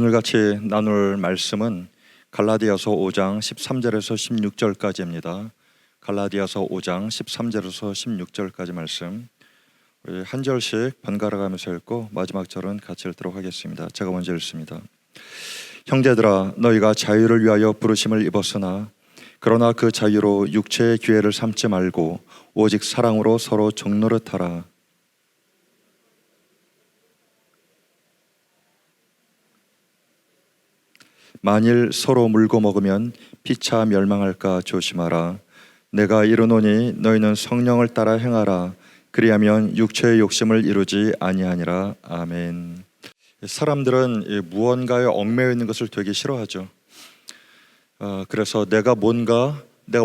오늘 같이 나눌 말씀은 갈라디아서 5장 13절에서 16절까지입니다. 갈라디아서 5장 13절에서 16절까지 말씀, 우리 한 절씩 번갈아 가면서 읽고 마지막 절은 같이 읽도록 하겠습니다. 제가 먼저 읽습니다. 형제들아, 너희가 자유를 위하여 부르심을 입었으나 그러나 그 자유로 육체의 기회를 삼지 말고 오직 사랑으로 서로 종노릇하라. 만일 서로 물고 먹으면 피차 멸망할까 조심하라. 내가 이르노니 너희는 성령을 따라 행하라. 그리하면 육체의 욕심을 이루지 아니하니라. 아멘. 사람들은 무언가에 얽매여 있는 것을 되게 싫어하죠. 그래서 내가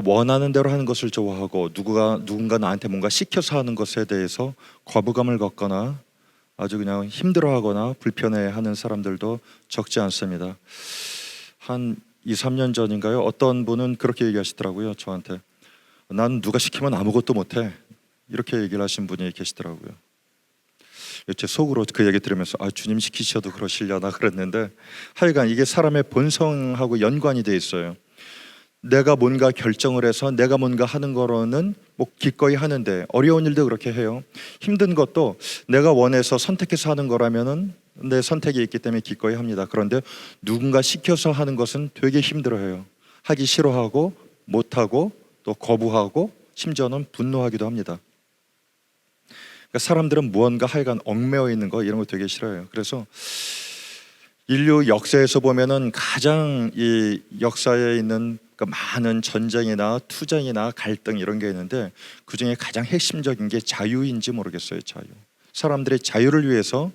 원하는 대로 하는 것을 좋아하고 누군가 나한테 뭔가 시켜서 하는 것에 대해서 거부감을 갖거나 아주 그냥 힘들어하거나 불편해하는 사람들도 적지 않습니다. 한 2, 3년 전인가요? 어떤 분은 그렇게 얘기하시더라고요. 저한테 난 누가 시키면 아무것도 못해, 이렇게 얘기를 하신 분이 계시더라고요. 제 속으로 그 얘기 들으면서 주님 시키셔도 그러시려나 그랬는데, 하여간 이게 사람의 본성하고 연관이 돼 있어요. 내가 뭔가 결정을 해서 내가 뭔가 하는 거로는 뭐 기꺼이 하는데, 어려운 일도 그렇게 해요. 힘든 것도 내가 원해서 선택해서 하는 거라면은 내 선택이 있기 때문에 기꺼이 합니다. 그런데 누군가 시켜서 하는 것은 되게 힘들어해요. 하기 싫어하고 못하고 또 거부하고 심지어는 분노하기도 합니다. 그러니까 사람들은 무언가 하여간 얽매여 있는 거, 이런 거 되게 싫어해요. 그래서 인류 역사에서 보면은 가장 이 역사에 있는 그 많은 전쟁이나 투쟁이나 갈등 이런 게 있는데, 그 중에 가장 핵심적인 게 자유인지 모르겠어요. 자유. 사람들이 자유를 위해서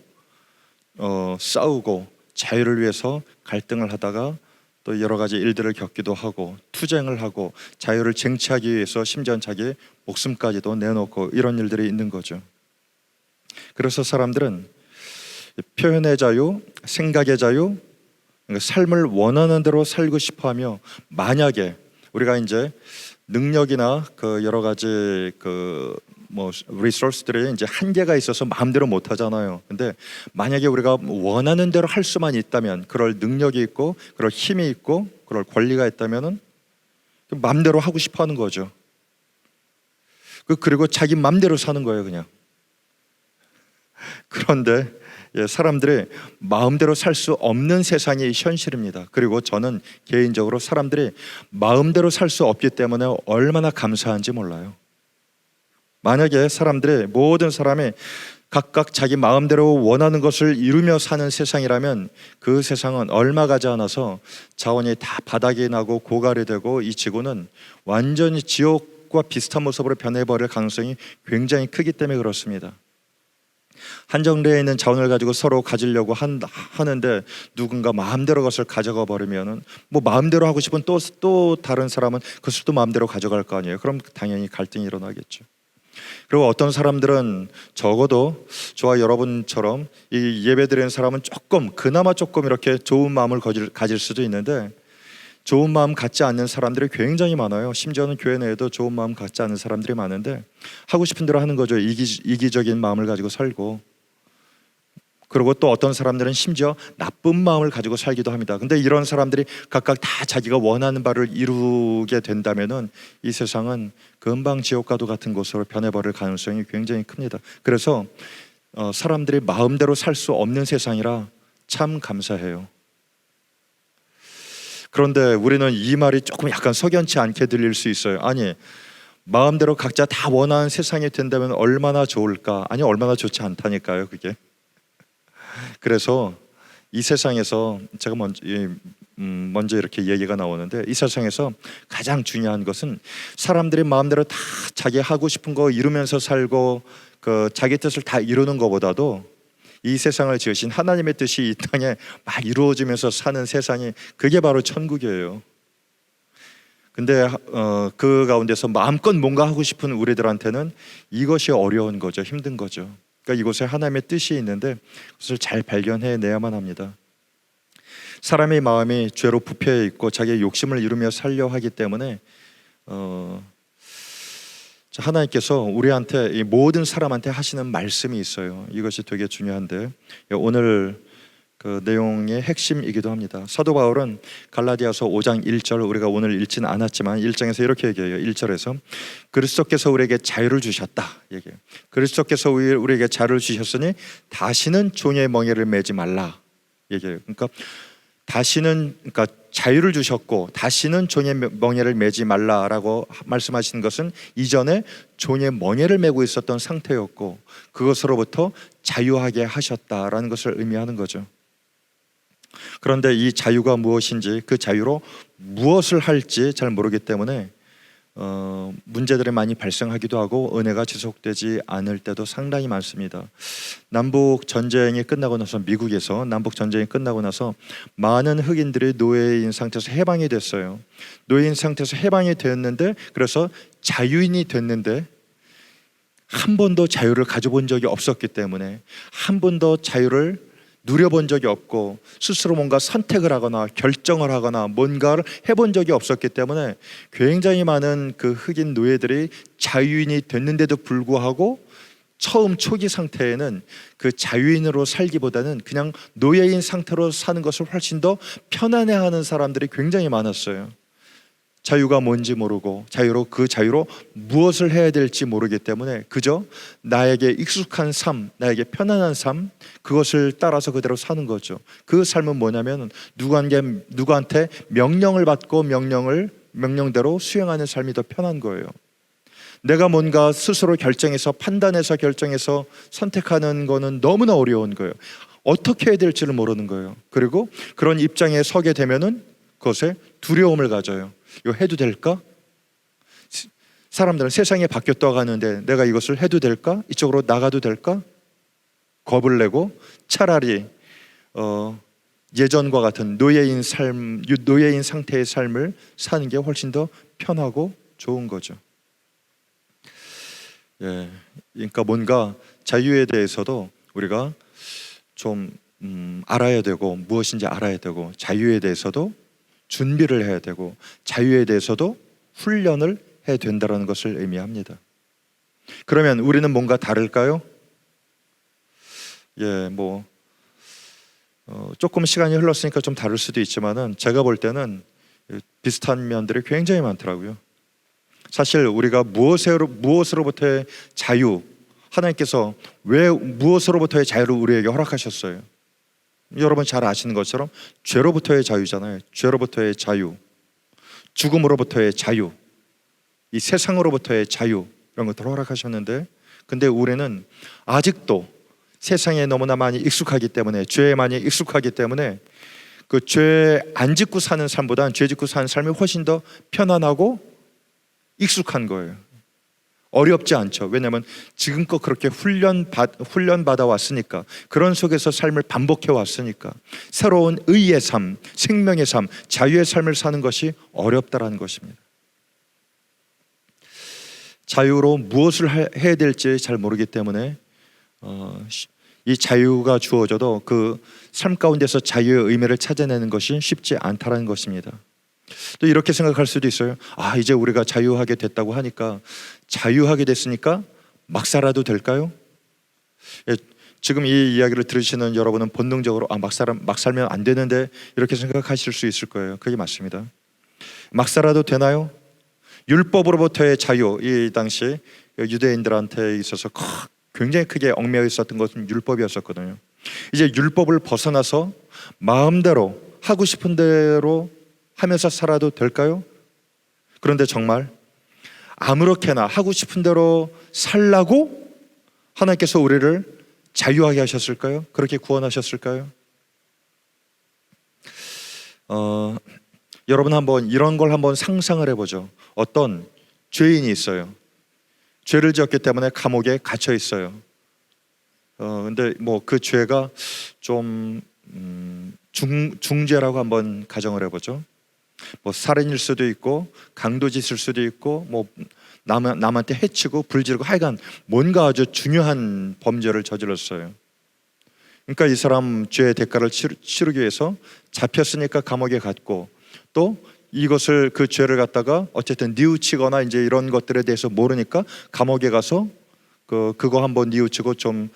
싸우고 자유를 위해서 갈등을 하다가 또 여러 가지 일들을 겪기도 하고 투쟁을 하고 자유를 쟁취하기 위해서 심지어 자기 목숨까지도 내놓고 이런 일들이 있는 거죠. 그래서 사람들은 표현의 자유, 생각의 자유, 삶을 원하는 대로 살고 싶어하며, 만약에 우리가 이제 능력이나 그 여러 가지 리소스들이 이제 한계가 있어서 마음대로 못 하잖아요. 근데 만약에 우리가 원하는 대로 할 수만 있다면, 그럴 능력이 있고 그럴 힘이 있고 그럴 권리가 있다면은 마음대로 하고 싶어 하는 거죠. 그리고 자기 마음대로 사는 거예요, 그냥. 그런데 사람들이 마음대로 살 수 없는 세상이 현실입니다. 그리고 저는 개인적으로 사람들이 마음대로 살 수 없기 때문에 얼마나 감사한지 몰라요. 만약에 모든 사람이 각각 자기 마음대로 원하는 것을 이루며 사는 세상이라면, 그 세상은 얼마 가지 않아서 자원이 다 바닥이 나고 고갈이 되고 이 지구는 완전히 지옥과 비슷한 모습으로 변해버릴 가능성이 굉장히 크기 때문에 그렇습니다. 한정되어 있는 자원을 가지고 서로 가지려고 하는데 누군가 마음대로 그것을 가져가 버리면은, 뭐 마음대로 하고 싶은 또 다른 사람은 그것을 또 마음대로 가져갈 거 아니에요. 그럼 당연히 갈등이 일어나겠죠. 그리고 어떤 사람들은 적어도 저와 여러분처럼 이 예배드리는 사람은 그나마 조금 이렇게 좋은 마음을 가질 수도 있는데, 좋은 마음 갖지 않는 사람들이 굉장히 많아요. 심지어는 교회 내에도 좋은 마음 갖지 않는 사람들이 많은데, 하고 싶은 대로 하는 거죠. 이기적인 마음을 가지고 살고, 그리고 또 어떤 사람들은 심지어 나쁜 마음을 가지고 살기도 합니다. 근데 이런 사람들이 각각 다 자기가 원하는 바를 이루게 된다면은 이 세상은 금방 지옥과도 같은 곳으로 변해버릴 가능성이 굉장히 큽니다. 그래서 사람들이 마음대로 살 수 없는 세상이라 참 감사해요. 그런데 우리는 이 말이 조금 약간 석연치 않게 들릴 수 있어요. 아니, 마음대로 각자 다 원하는 세상이 된다면 얼마나 좋을까? 아니, 얼마나 좋지 않다니까요, 그게. 그래서 이 세상에서 제가 먼저 이렇게 얘기가 나오는데, 이 세상에서 가장 중요한 것은 사람들이 마음대로 다 자기 하고 싶은 거 이루면서 살고 자기 뜻을 다 이루는 것보다도 이 세상을 지으신 하나님의 뜻이 이 땅에 막 이루어지면서 사는 세상이, 그게 바로 천국이에요. 근데 그 가운데서 마음껏 뭔가 하고 싶은 우리들한테는 이것이 어려운 거죠. 힘든 거죠. 그러니까 이곳에 하나님의 뜻이 있는데 그것을 잘 발견해내야만 합니다. 사람의 마음이 죄로 부패해 있고 자기의 욕심을 이루며 살려 하기 때문에 하나님께서 우리한테, 이 모든 사람한테 하시는 말씀이 있어요. 이것이 되게 중요한데, 오늘 그 내용의 핵심이기도 합니다. 사도 바울은 갈라디아서 5장 1절, 우리가 오늘 읽지는 않았지만 1장에서 이렇게 얘기해요. 1절에서 그리스도께서 우리에게 자유를 주셨다 얘기해요. 그리스도께서 우리에게 자유를 주셨으니 다시는 종의 멍에를 매지 말라 얘기해요. 그러니까 자유를 주셨고 다시는 종의 멍에를 매지 말라라고 말씀하시는 것은 이전에 종의 멍에를 매고 있었던 상태였고 그것으로부터 자유하게 하셨다라는 것을 의미하는 거죠. 그런데 이 자유가 무엇인지, 그 자유로 무엇을 할지 잘 모르기 때문에 문제들이 많이 발생하기도 하고 은혜가 지속되지 않을 때도 상당히 많습니다. 남북 전쟁이 끝나고 나서, 미국에서 남북 전쟁이 끝나고 나서 많은 흑인들이 노예인 상태에서 해방이 됐어요. 노예인 상태에서 해방이 되었는데, 그래서 자유인이 됐는데 한 번도 자유를 가져본 적이 없었기 때문에, 한 번도 자유를 누려본 적이 없고 스스로 뭔가 선택을 하거나 결정을 하거나 뭔가를 해본 적이 없었기 때문에 굉장히 많은 그 흑인 노예들이 자유인이 됐는데도 불구하고 처음 초기 상태에는 그 자유인으로 살기보다는 그냥 노예인 상태로 사는 것을 훨씬 더 편안해하는 사람들이 굉장히 많았어요. 자유가 뭔지 모르고 그 자유로 무엇을 해야 될지 모르기 때문에 그저 나에게 익숙한 삶, 나에게 편안한 삶, 그것을 따라서 그대로 사는 거죠. 그 삶은 뭐냐면 누구한테 명령을 받고 명령대로 수행하는 삶이 더 편한 거예요. 내가 뭔가 스스로 결정해서, 판단해서 결정해서 선택하는 거는 너무나 어려운 거예요. 어떻게 해야 될지를 모르는 거예요. 그리고 그런 입장에 서게 되면은 그것에 두려움을 가져요. 이거 해도 될까? 사람들은 세상이 바뀌었다고 하는데 내가 이것을 해도 될까? 이쪽으로 나가도 될까? 겁을 내고 차라리 예전과 같은 노예인 상태의 삶을 사는 게 훨씬 더 편하고 좋은 거죠. 예, 그러니까 뭔가 자유에 대해서도 우리가 좀 알아야 되고, 무엇인지 알아야 되고, 자유에 대해서도 준비를 해야 되고, 자유에 대해서도 훈련을 해야 된다는 것을 의미합니다. 그러면 우리는 뭔가 다를까요? 예, 조금 시간이 흘렀으니까 좀 다를 수도 있지만은 제가 볼 때는 비슷한 면들이 굉장히 많더라고요. 사실 우리가 무엇으로부터의 자유, 하나님께서 왜 무엇으로부터의 자유를 우리에게 허락하셨어요? 여러분 잘 아시는 것처럼 죄로부터의 자유잖아요. 죄로부터의 자유, 죽음으로부터의 자유, 이 세상으로부터의 자유, 이런 것들을 허락하셨는데, 근데 우리는 아직도 세상에 너무나 많이 익숙하기 때문에, 죄에 많이 익숙하기 때문에 그 죄 안 짓고 사는 삶보다는 죄 짓고 사는 삶이 훨씬 더 편안하고 익숙한 거예요. 어렵지 않죠. 왜냐하면 지금껏 그렇게 훈련받아 왔으니까, 그런 속에서 삶을 반복해 왔으니까 새로운 의의 삶, 생명의 삶, 자유의 삶을 사는 것이 어렵다라는 것입니다. 자유로 무엇을 해야 될지 잘 모르기 때문에 이 자유가 주어져도 그 삶 가운데서 자유의 의미를 찾아내는 것이 쉽지 않다는 것입니다. 또 이렇게 생각할 수도 있어요. 이제 우리가 자유하게 됐다고 하니까, 자유하게 됐으니까 막 살아도 될까요? 예, 지금 이 이야기를 들으시는 여러분은 본능적으로 막 살면 안 되는데 이렇게 생각하실 수 있을 거예요. 그게 맞습니다. 막 살아도 되나요? 율법으로부터의 자유, 이 당시 유대인들한테 있어서 굉장히 크게 얽매여 있었던 것은 율법이었었거든요. 이제 율법을 벗어나서 마음대로 하고 싶은 대로 하면서 살아도 될까요? 그런데 정말 아무렇게나 하고 싶은 대로 살라고 하나님께서 우리를 자유하게 하셨을까요? 그렇게 구원하셨을까요? 여러분 한번 이런 걸 한번 상상을 해보죠. 어떤 죄인이 있어요. 죄를 지었기 때문에 감옥에 갇혀 있어요. 근데 그 죄가 좀 중죄라고 한번 가정을 해보죠. 살인일 수도 있고, 강도짓일 수도 있고, 남한테 해치고 불지르고, 하여간 뭔가 아주 중요한 범죄를 저질렀어요. 그러니까 이 사람 죄의 대가를 치르기 위해서 잡혔으니까 감옥에 갔고, 또 이것을, 그 죄를 갖다가 어쨌든 뉘우치거나 이제 이런 것들에 대해서 모르니까 감옥에 가서 그거 한번 뉘우치고 좀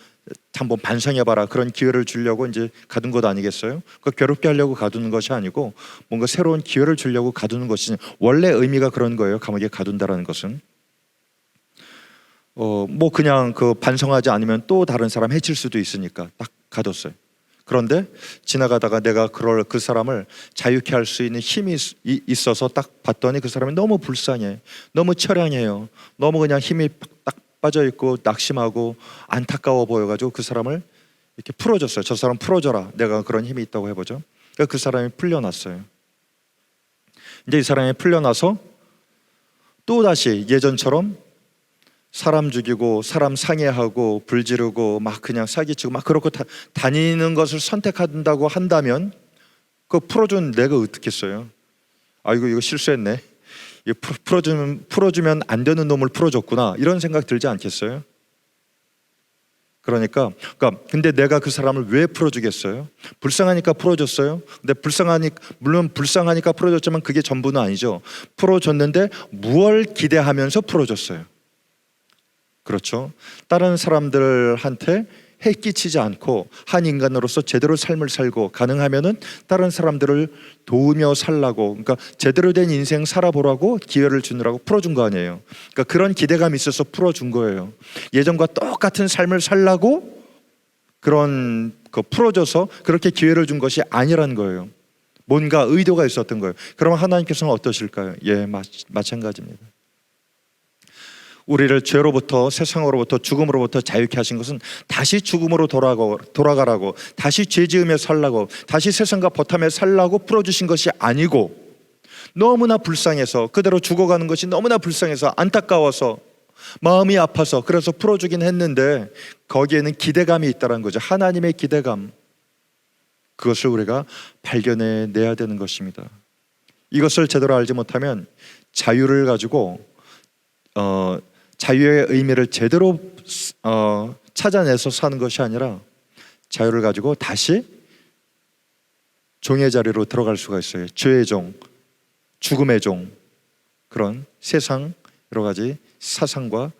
한번 반성해봐라, 그런 기회를 주려고 이제 가둔 것 아니겠어요? 괴롭게 하려고 가두는 것이 아니고 뭔가 새로운 기회를 주려고 가두는 것이 원래 의미가 그런 거예요. 감옥에 가둔다라는 것은 뭐 그냥 반성하지 않으면 또 다른 사람 해칠 수도 있으니까 딱 가뒀어요. 그런데 지나가다가 내가 그 사람을 자유케 할 수 있는 힘이 있어서 딱 봤더니 그 사람이 너무 불쌍해, 너무 처량해요, 너무 그냥 힘이 딱 빠져있고 낙심하고 안타까워 보여가지고 그 사람을 이렇게 풀어줬어요. 저 사람 풀어줘라, 내가 그런 힘이 있다고 해보죠. 그러니까 그 사람이 풀려났어요. 이제 이 사람이 풀려나서 또다시 예전처럼 사람 죽이고 사람 상해하고 불지르고 막 그냥 사기치고 막 그렇고 다니는 것을 선택한다고 한다면 풀어준 내가 어떻겠어요? 아이고 이거 실수했네, 풀어주면 안 되는 놈을 풀어줬구나, 이런 생각 들지 않겠어요? 그러니까 근데 내가 그 사람을 왜 풀어주겠어요? 불쌍하니까 풀어줬어요. 근데 물론 불쌍하니까 풀어줬지만 그게 전부는 아니죠. 풀어줬는데 무엇을 기대하면서 풀어줬어요? 그렇죠. 다른 사람들한테 해 끼치지 않고 한 인간으로서 제대로 삶을 살고, 가능하면은 다른 사람들을 도우며 살라고, 그러니까 제대로 된 인생 살아보라고 기회를 주느라고 풀어준 거 아니에요. 그러니까 그런 기대감이 있어서 풀어준 거예요. 예전과 똑같은 삶을 살라고 그런 풀어줘서 그렇게 기회를 준 것이 아니라는 거예요. 뭔가 의도가 있었던 거예요. 그러면 하나님께서는 어떠실까요? 예, 마찬가지입니다. 우리를 죄로부터, 세상으로부터, 죽음으로부터 자유케 하신 것은 다시 죽음으로 돌아가라고, 다시 죄 지으며 살라고, 다시 세상과 버텀에 살라고 풀어주신 것이 아니고, 너무나 불쌍해서, 그대로 죽어가는 것이 너무나 불쌍해서 안타까워서 마음이 아파서 그래서 풀어주긴 했는데, 거기에는 기대감이 있다는 거죠. 하나님의 기대감. 그것을 우리가 발견해내야 되는 것입니다. 이것을 제대로 알지 못하면 자유를 가지고 자유의 의미를 제대로 찾아내서 사는 것이 아니라 자유를 가지고 다시 종의 자리로 들어갈 수가 있어요. 죄의 종, 죽음의 종, 그런 세상 여러 가지 사상과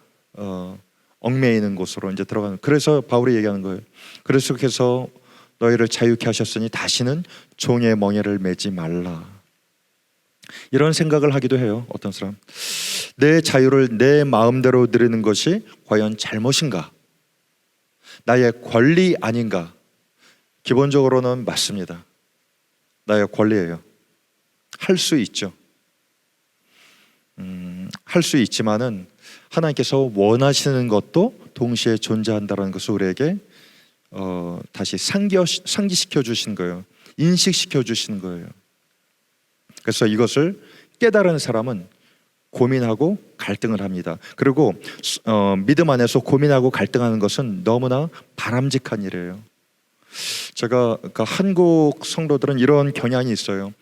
얽매이는 곳으로 이제 들어가는. 그래서 바울이 얘기하는 거예요. 그래서 너희를 자유케 하셨으니 다시는 종의 멍에를 매지 말라. 이런 생각을 하기도 해요. 어떤 사람, 내 자유를 내 마음대로 누리는 것이 과연 잘못인가? 나의 권리 아닌가? 기본적으로는 맞습니다. 나의 권리예요. 할 수 있죠. 할 수 있지만은 하나님께서 원하시는 것도 동시에 존재한다는 것을 우리에게 다시 상기시켜 주신 거예요. 인식시켜 주시는 거예요. 그래서 이것을 깨달은 사람은 고민하고 갈등을 합니다. 그리고 믿음 안에서 고민하고 갈등하는 것은 너무나 바람직한 일이에요. 제가 한국 성도들은 이런 경향이 있어요.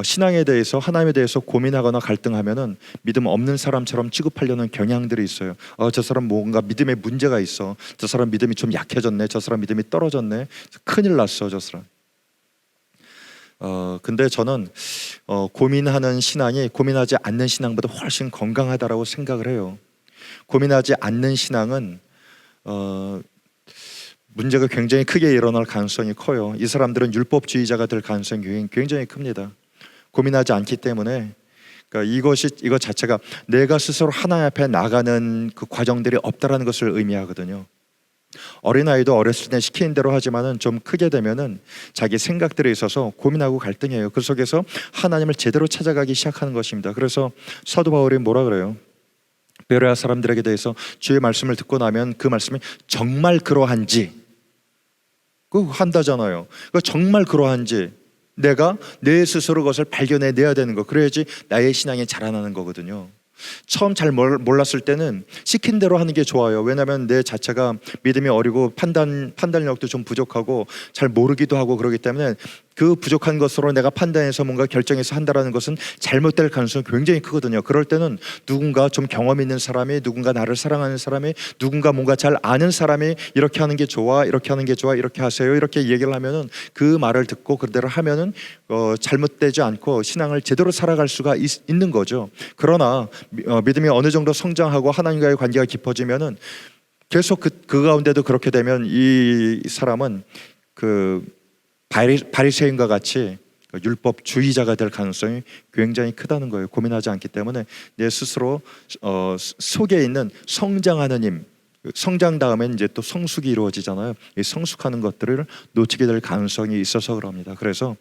신앙에 대해서, 하나님에 대해서 고민하거나 갈등하면은 믿음 없는 사람처럼 취급하려는 경향들이 있어요. 저 사람 뭔가 믿음에 문제가 있어, 저 사람 믿음이 좀 약해졌네, 저 사람 믿음이 떨어졌네, 큰일 났어 저 사람. 근데 저는 고민하는 신앙이 고민하지 않는 신앙보다 훨씬 건강하다라고 생각을 해요. 고민하지 않는 신앙은 문제가 굉장히 크게 일어날 가능성이 커요. 이 사람들은 율법주의자가 될 가능성이 굉장히 큽니다. 고민하지 않기 때문에, 그러니까 이것 자체가 내가 스스로 하나님 앞에 나가는 그 과정들이 없다라는 것을 의미하거든요. 어린아이도 어렸을 때 시키는 대로 하지만은 좀 크게 되면은 자기 생각들에 있어서 고민하고 갈등해요. 그 속에서 하나님을 제대로 찾아가기 시작하는 것입니다. 그래서 사도 바울이 뭐라 그래요? 베레아 사람들에게 대해서 주의 말씀을 듣고 나면 그 말씀이 정말 그러한지, 그거 한다잖아요. 정말 그러한지 내가 내 스스로 그것을 발견해내야 되는 거. 그래야지 나의 신앙이 자라나는 거거든요. 처음 잘 몰랐을 때는 시킨 대로 하는 게 좋아요. 왜냐하면 내 자체가 믿음이 어리고 판단력도 좀 부족하고 잘 모르기도 하고 그러기 때문에 그 부족한 것으로 내가 판단해서 뭔가 결정해서 한다라는 것은 잘못될 가능성이 굉장히 크거든요. 그럴 때는 누군가 좀 경험 있는 사람이, 누군가 나를 사랑하는 사람이, 누군가 뭔가 잘 아는 사람이 이렇게 하는 게 좋아, 이렇게 하는 게 좋아, 이렇게 하세요, 이렇게 얘기를 하면은 그 말을 듣고 그대로 하면은 잘못되지 않고 신앙을 제대로 살아갈 수가 있는 거죠. 그러나 믿음이 어느 정도 성장하고 하나님과의 관계가 깊어지면은 계속 그 가운데도 그렇게 되면 이 사람은 그 바리새인과 같이 율법주의자가 될 가능성이 굉장히 크다는 거예요. 고민하지 않기 때문에 내 스스로 속에 있는 성장하는 힘, 성장 다음엔 이제 또 성숙이 이루어지잖아요. 이 성숙하는 것들을 놓치게 될 가능성이 있어서 그럽니다. 그래서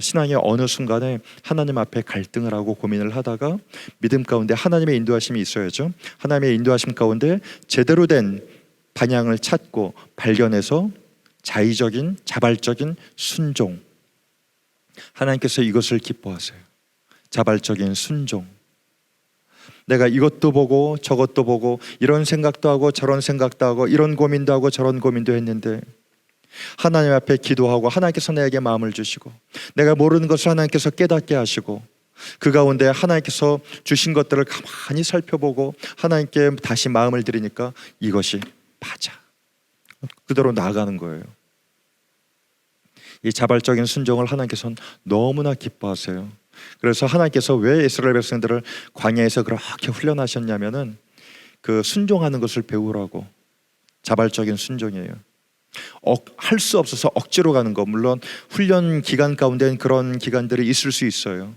신앙의 어느 순간에 하나님 앞에 갈등을 하고 고민을 하다가 믿음 가운데 하나님의 인도하심이 있어야죠. 하나님의 인도하심 가운데 제대로 된 방향을 찾고 발견해서 자의적인 자발적인 순종, 하나님께서 이것을 기뻐하세요. 자발적인 순종. 내가 이것도 보고 저것도 보고 이런 생각도 하고 저런 생각도 하고 이런 고민도 하고 저런 고민도 했는데 하나님 앞에 기도하고 하나님께서 내게 마음을 주시고 내가 모르는 것을 하나님께서 깨닫게 하시고 그 가운데 하나님께서 주신 것들을 가만히 살펴보고 하나님께 다시 마음을 드리니까 이것이 맞아. 그대로 나아가는 거예요. 이 자발적인 순종을 하나님께서는 너무나 기뻐하세요. 그래서 하나님께서 왜 이스라엘 백성들을 광야에서 그렇게 훈련하셨냐면은 그 순종하는 것을 배우라고. 자발적인 순종이에요. 할 수 없어서 억지로 가는 거, 물론 훈련 기간 가운데는 그런 기간들이 있을 수 있어요.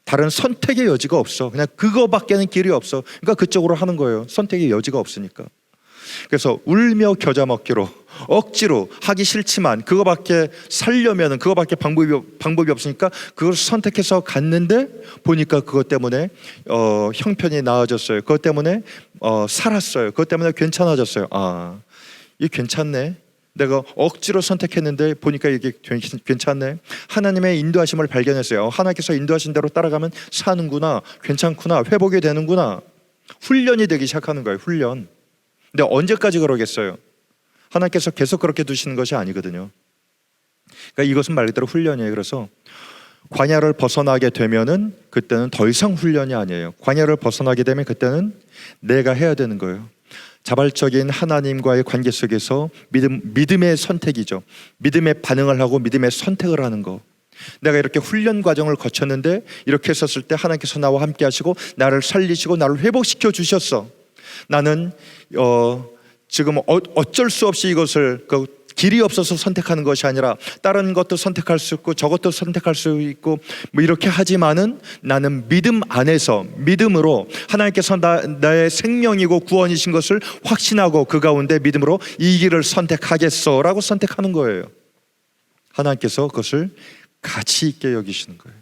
다른 선택의 여지가 없어. 그냥 그거밖에는 길이 없어. 그러니까 그쪽으로 하는 거예요. 선택의 여지가 없으니까. 그래서 울며 겨자 먹기로 억지로 하기 싫지만 그거밖에 살려면은 그거밖에 방법이 없으니까 그걸 선택해서 갔는데 보니까 그것 때문에 형편이 나아졌어요. 그것 때문에 살았어요. 그것 때문에 괜찮아졌어요. 아, 이게 괜찮네. 내가 억지로 선택했는데 보니까 이게 괜찮네. 하나님의 인도하심을 발견했어요. 하나님께서 인도하신 대로 따라가면 사는구나, 괜찮구나, 회복이 되는구나. 훈련이 되기 시작하는 거예요. 훈련. 근데 언제까지 그러겠어요? 하나님께서 계속 그렇게 두시는 것이 아니거든요. 그러니까 이것은 말 그대로 훈련이에요. 그래서 광야를 벗어나게 되면은 그때는 더 이상 훈련이 아니에요. 광야를 벗어나게 되면 그때는 내가 해야 되는 거예요. 자발적인 하나님과의 관계 속에서 믿음의 선택이죠. 믿음의 반응을 하고 믿음의 선택을 하는 거. 내가 이렇게 훈련 과정을 거쳤는데 이렇게 했었을 때 하나님께서 나와 함께 하시고 나를 살리시고 나를 회복시켜 주셨어. 나는 지금 어쩔 수 없이 이것을 길이 없어서 선택하는 것이 아니라 다른 것도 선택할 수 있고 저것도 선택할 수 있고 뭐 이렇게 하지만은 나는 믿음 안에서 믿음으로 하나님께서 나의 생명이고 구원이신 것을 확신하고 그 가운데 믿음으로 이 길을 선택하겠소라고 선택하는 거예요. 하나님께서 그것을 가치 있게 여기시는 거예요.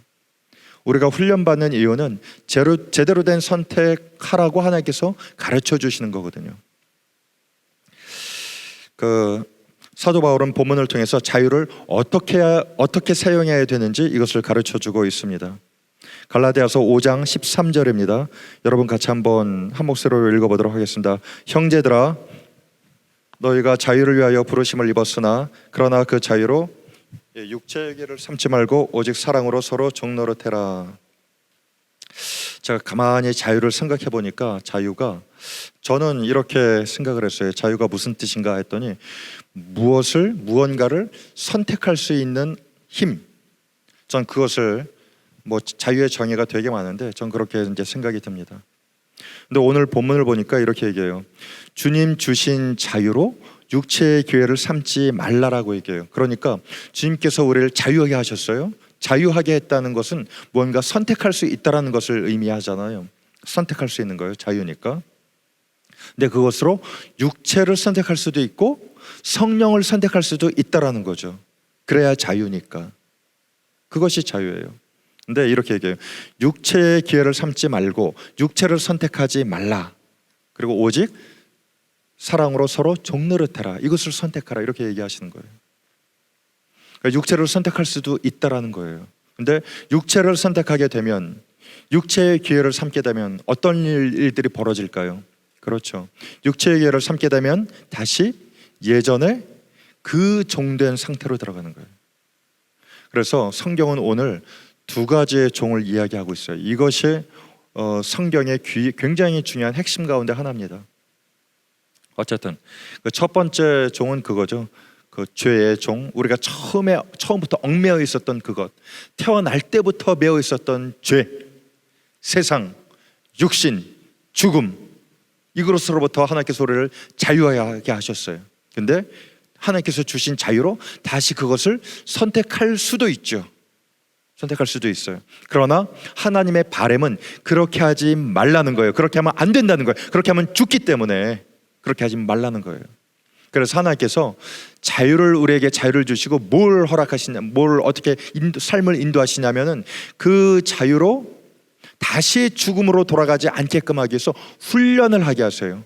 우리가 훈련받는 이유는 제대로 된 선택하라고 하나님께서 가르쳐 주시는 거거든요. 사도 바울은 본문을 통해서 자유를 어떻게 사용해야 되는지 이것을 가르쳐 주고 있습니다. 갈라디아서 5장 13절입니다. 여러분 같이 한번 한 목소리로 읽어보도록 하겠습니다. 형제들아, 너희가 자유를 위하여 부르심을 입었으나 그러나 그 자유로 육체의 길을 삼지 말고 오직 사랑으로 서로 종노릇해라. 제가 가만히 자유를 생각해 보니까 자유가, 저는 이렇게 생각을 했어요. 자유가 무슨 뜻인가 했더니 무언가를 선택할 수 있는 힘. 전 그것을 자유의 정의가 되게 많은데 전 그렇게 이제 생각이 듭니다. 근데 오늘 본문을 보니까 이렇게 얘기해요. 주님 주신 자유로 육체의 기회를 삼지 말라라고 얘기해요. 그러니까 주님께서 우리를 자유하게 하셨어요. 자유하게 했다는 것은 뭔가 선택할 수 있다라는 것을 의미하잖아요. 선택할 수 있는 거예요. 자유니까. 근데 그것으로 육체를 선택할 수도 있고 성령을 선택할 수도 있다라는 거죠. 그래야 자유니까. 그것이 자유예요. 근데 이렇게 얘기해요. 육체의 기회를 삼지 말고 육체를 선택하지 말라. 그리고 오직 사랑으로 서로 종노릇해라. 이것을 선택하라. 이렇게 얘기하시는 거예요. 그러니까 육체를 선택할 수도 있다라는 거예요. 근데 육체를 선택하게 되면, 육체의 기회를 삼게 되면 어떤 일들이 벌어질까요? 그렇죠. 육체의 기회를 삼게 되면 다시 예전에 그 종된 상태로 들어가는 거예요. 그래서 성경은 오늘 두 가지의 종을 이야기하고 있어요. 이것이 성경의 굉장히 중요한 핵심 가운데 하나입니다. 어쨌든 첫 번째 종은 그거죠. 그 죄의 종, 우리가 처음부터 얽매여 있었던 그것, 태어날 때부터 매여 있었던 죄, 세상, 육신, 죽음, 이것으로부터 하나님께서 우리를 자유하게 하셨어요. 근데 하나님께서 주신 자유로 다시 그것을 선택할 수도 있죠. 선택할 수도 있어요. 그러나 하나님의 바람은 그렇게 하지 말라는 거예요. 그렇게 하면 안 된다는 거예요. 그렇게 하면 죽기 때문에 그렇게 하지 말라는 거예요. 그래서 하나님께서 우리에게 자유를 주시고 뭘 허락하시냐, 뭘 어떻게 삶을 인도하시냐면은 그 자유로 다시 죽음으로 돌아가지 않게끔 하기 위해서 훈련을 하게 하세요.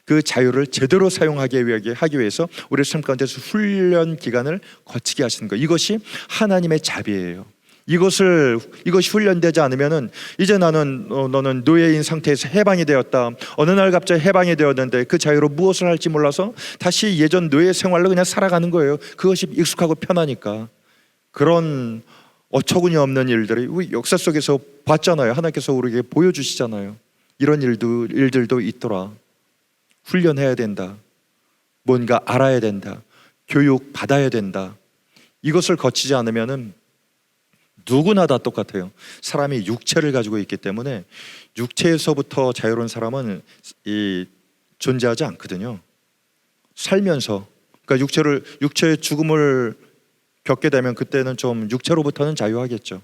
그 자유를 제대로 사용하기 위해서 우리의 삶 가운데서 훈련 기간을 거치게 하시는 거예요. 이것이 하나님의 자비예요. 이것이 훈련되지 않으면은 이제 너는 노예인 상태에서 해방이 되었다. 어느 날 갑자기 해방이 되었는데 그 자유로 무엇을 할지 몰라서 다시 예전 노예 생활로 그냥 살아가는 거예요. 그것이 익숙하고 편하니까. 그런 어처구니 없는 일들이 우리 역사 속에서 봤잖아요. 하나님께서 우리에게 보여주시잖아요. 이런 일들도 있더라. 훈련해야 된다. 뭔가 알아야 된다. 교육 받아야 된다. 이것을 거치지 않으면은 누구나 다 똑같아요. 사람이 육체를 가지고 있기 때문에 육체에서부터 자유로운 사람은 존재하지 않거든요. 살면서, 그러니까 육체의 죽음을 겪게 되면 그때는 좀 육체로부터는 자유하겠죠.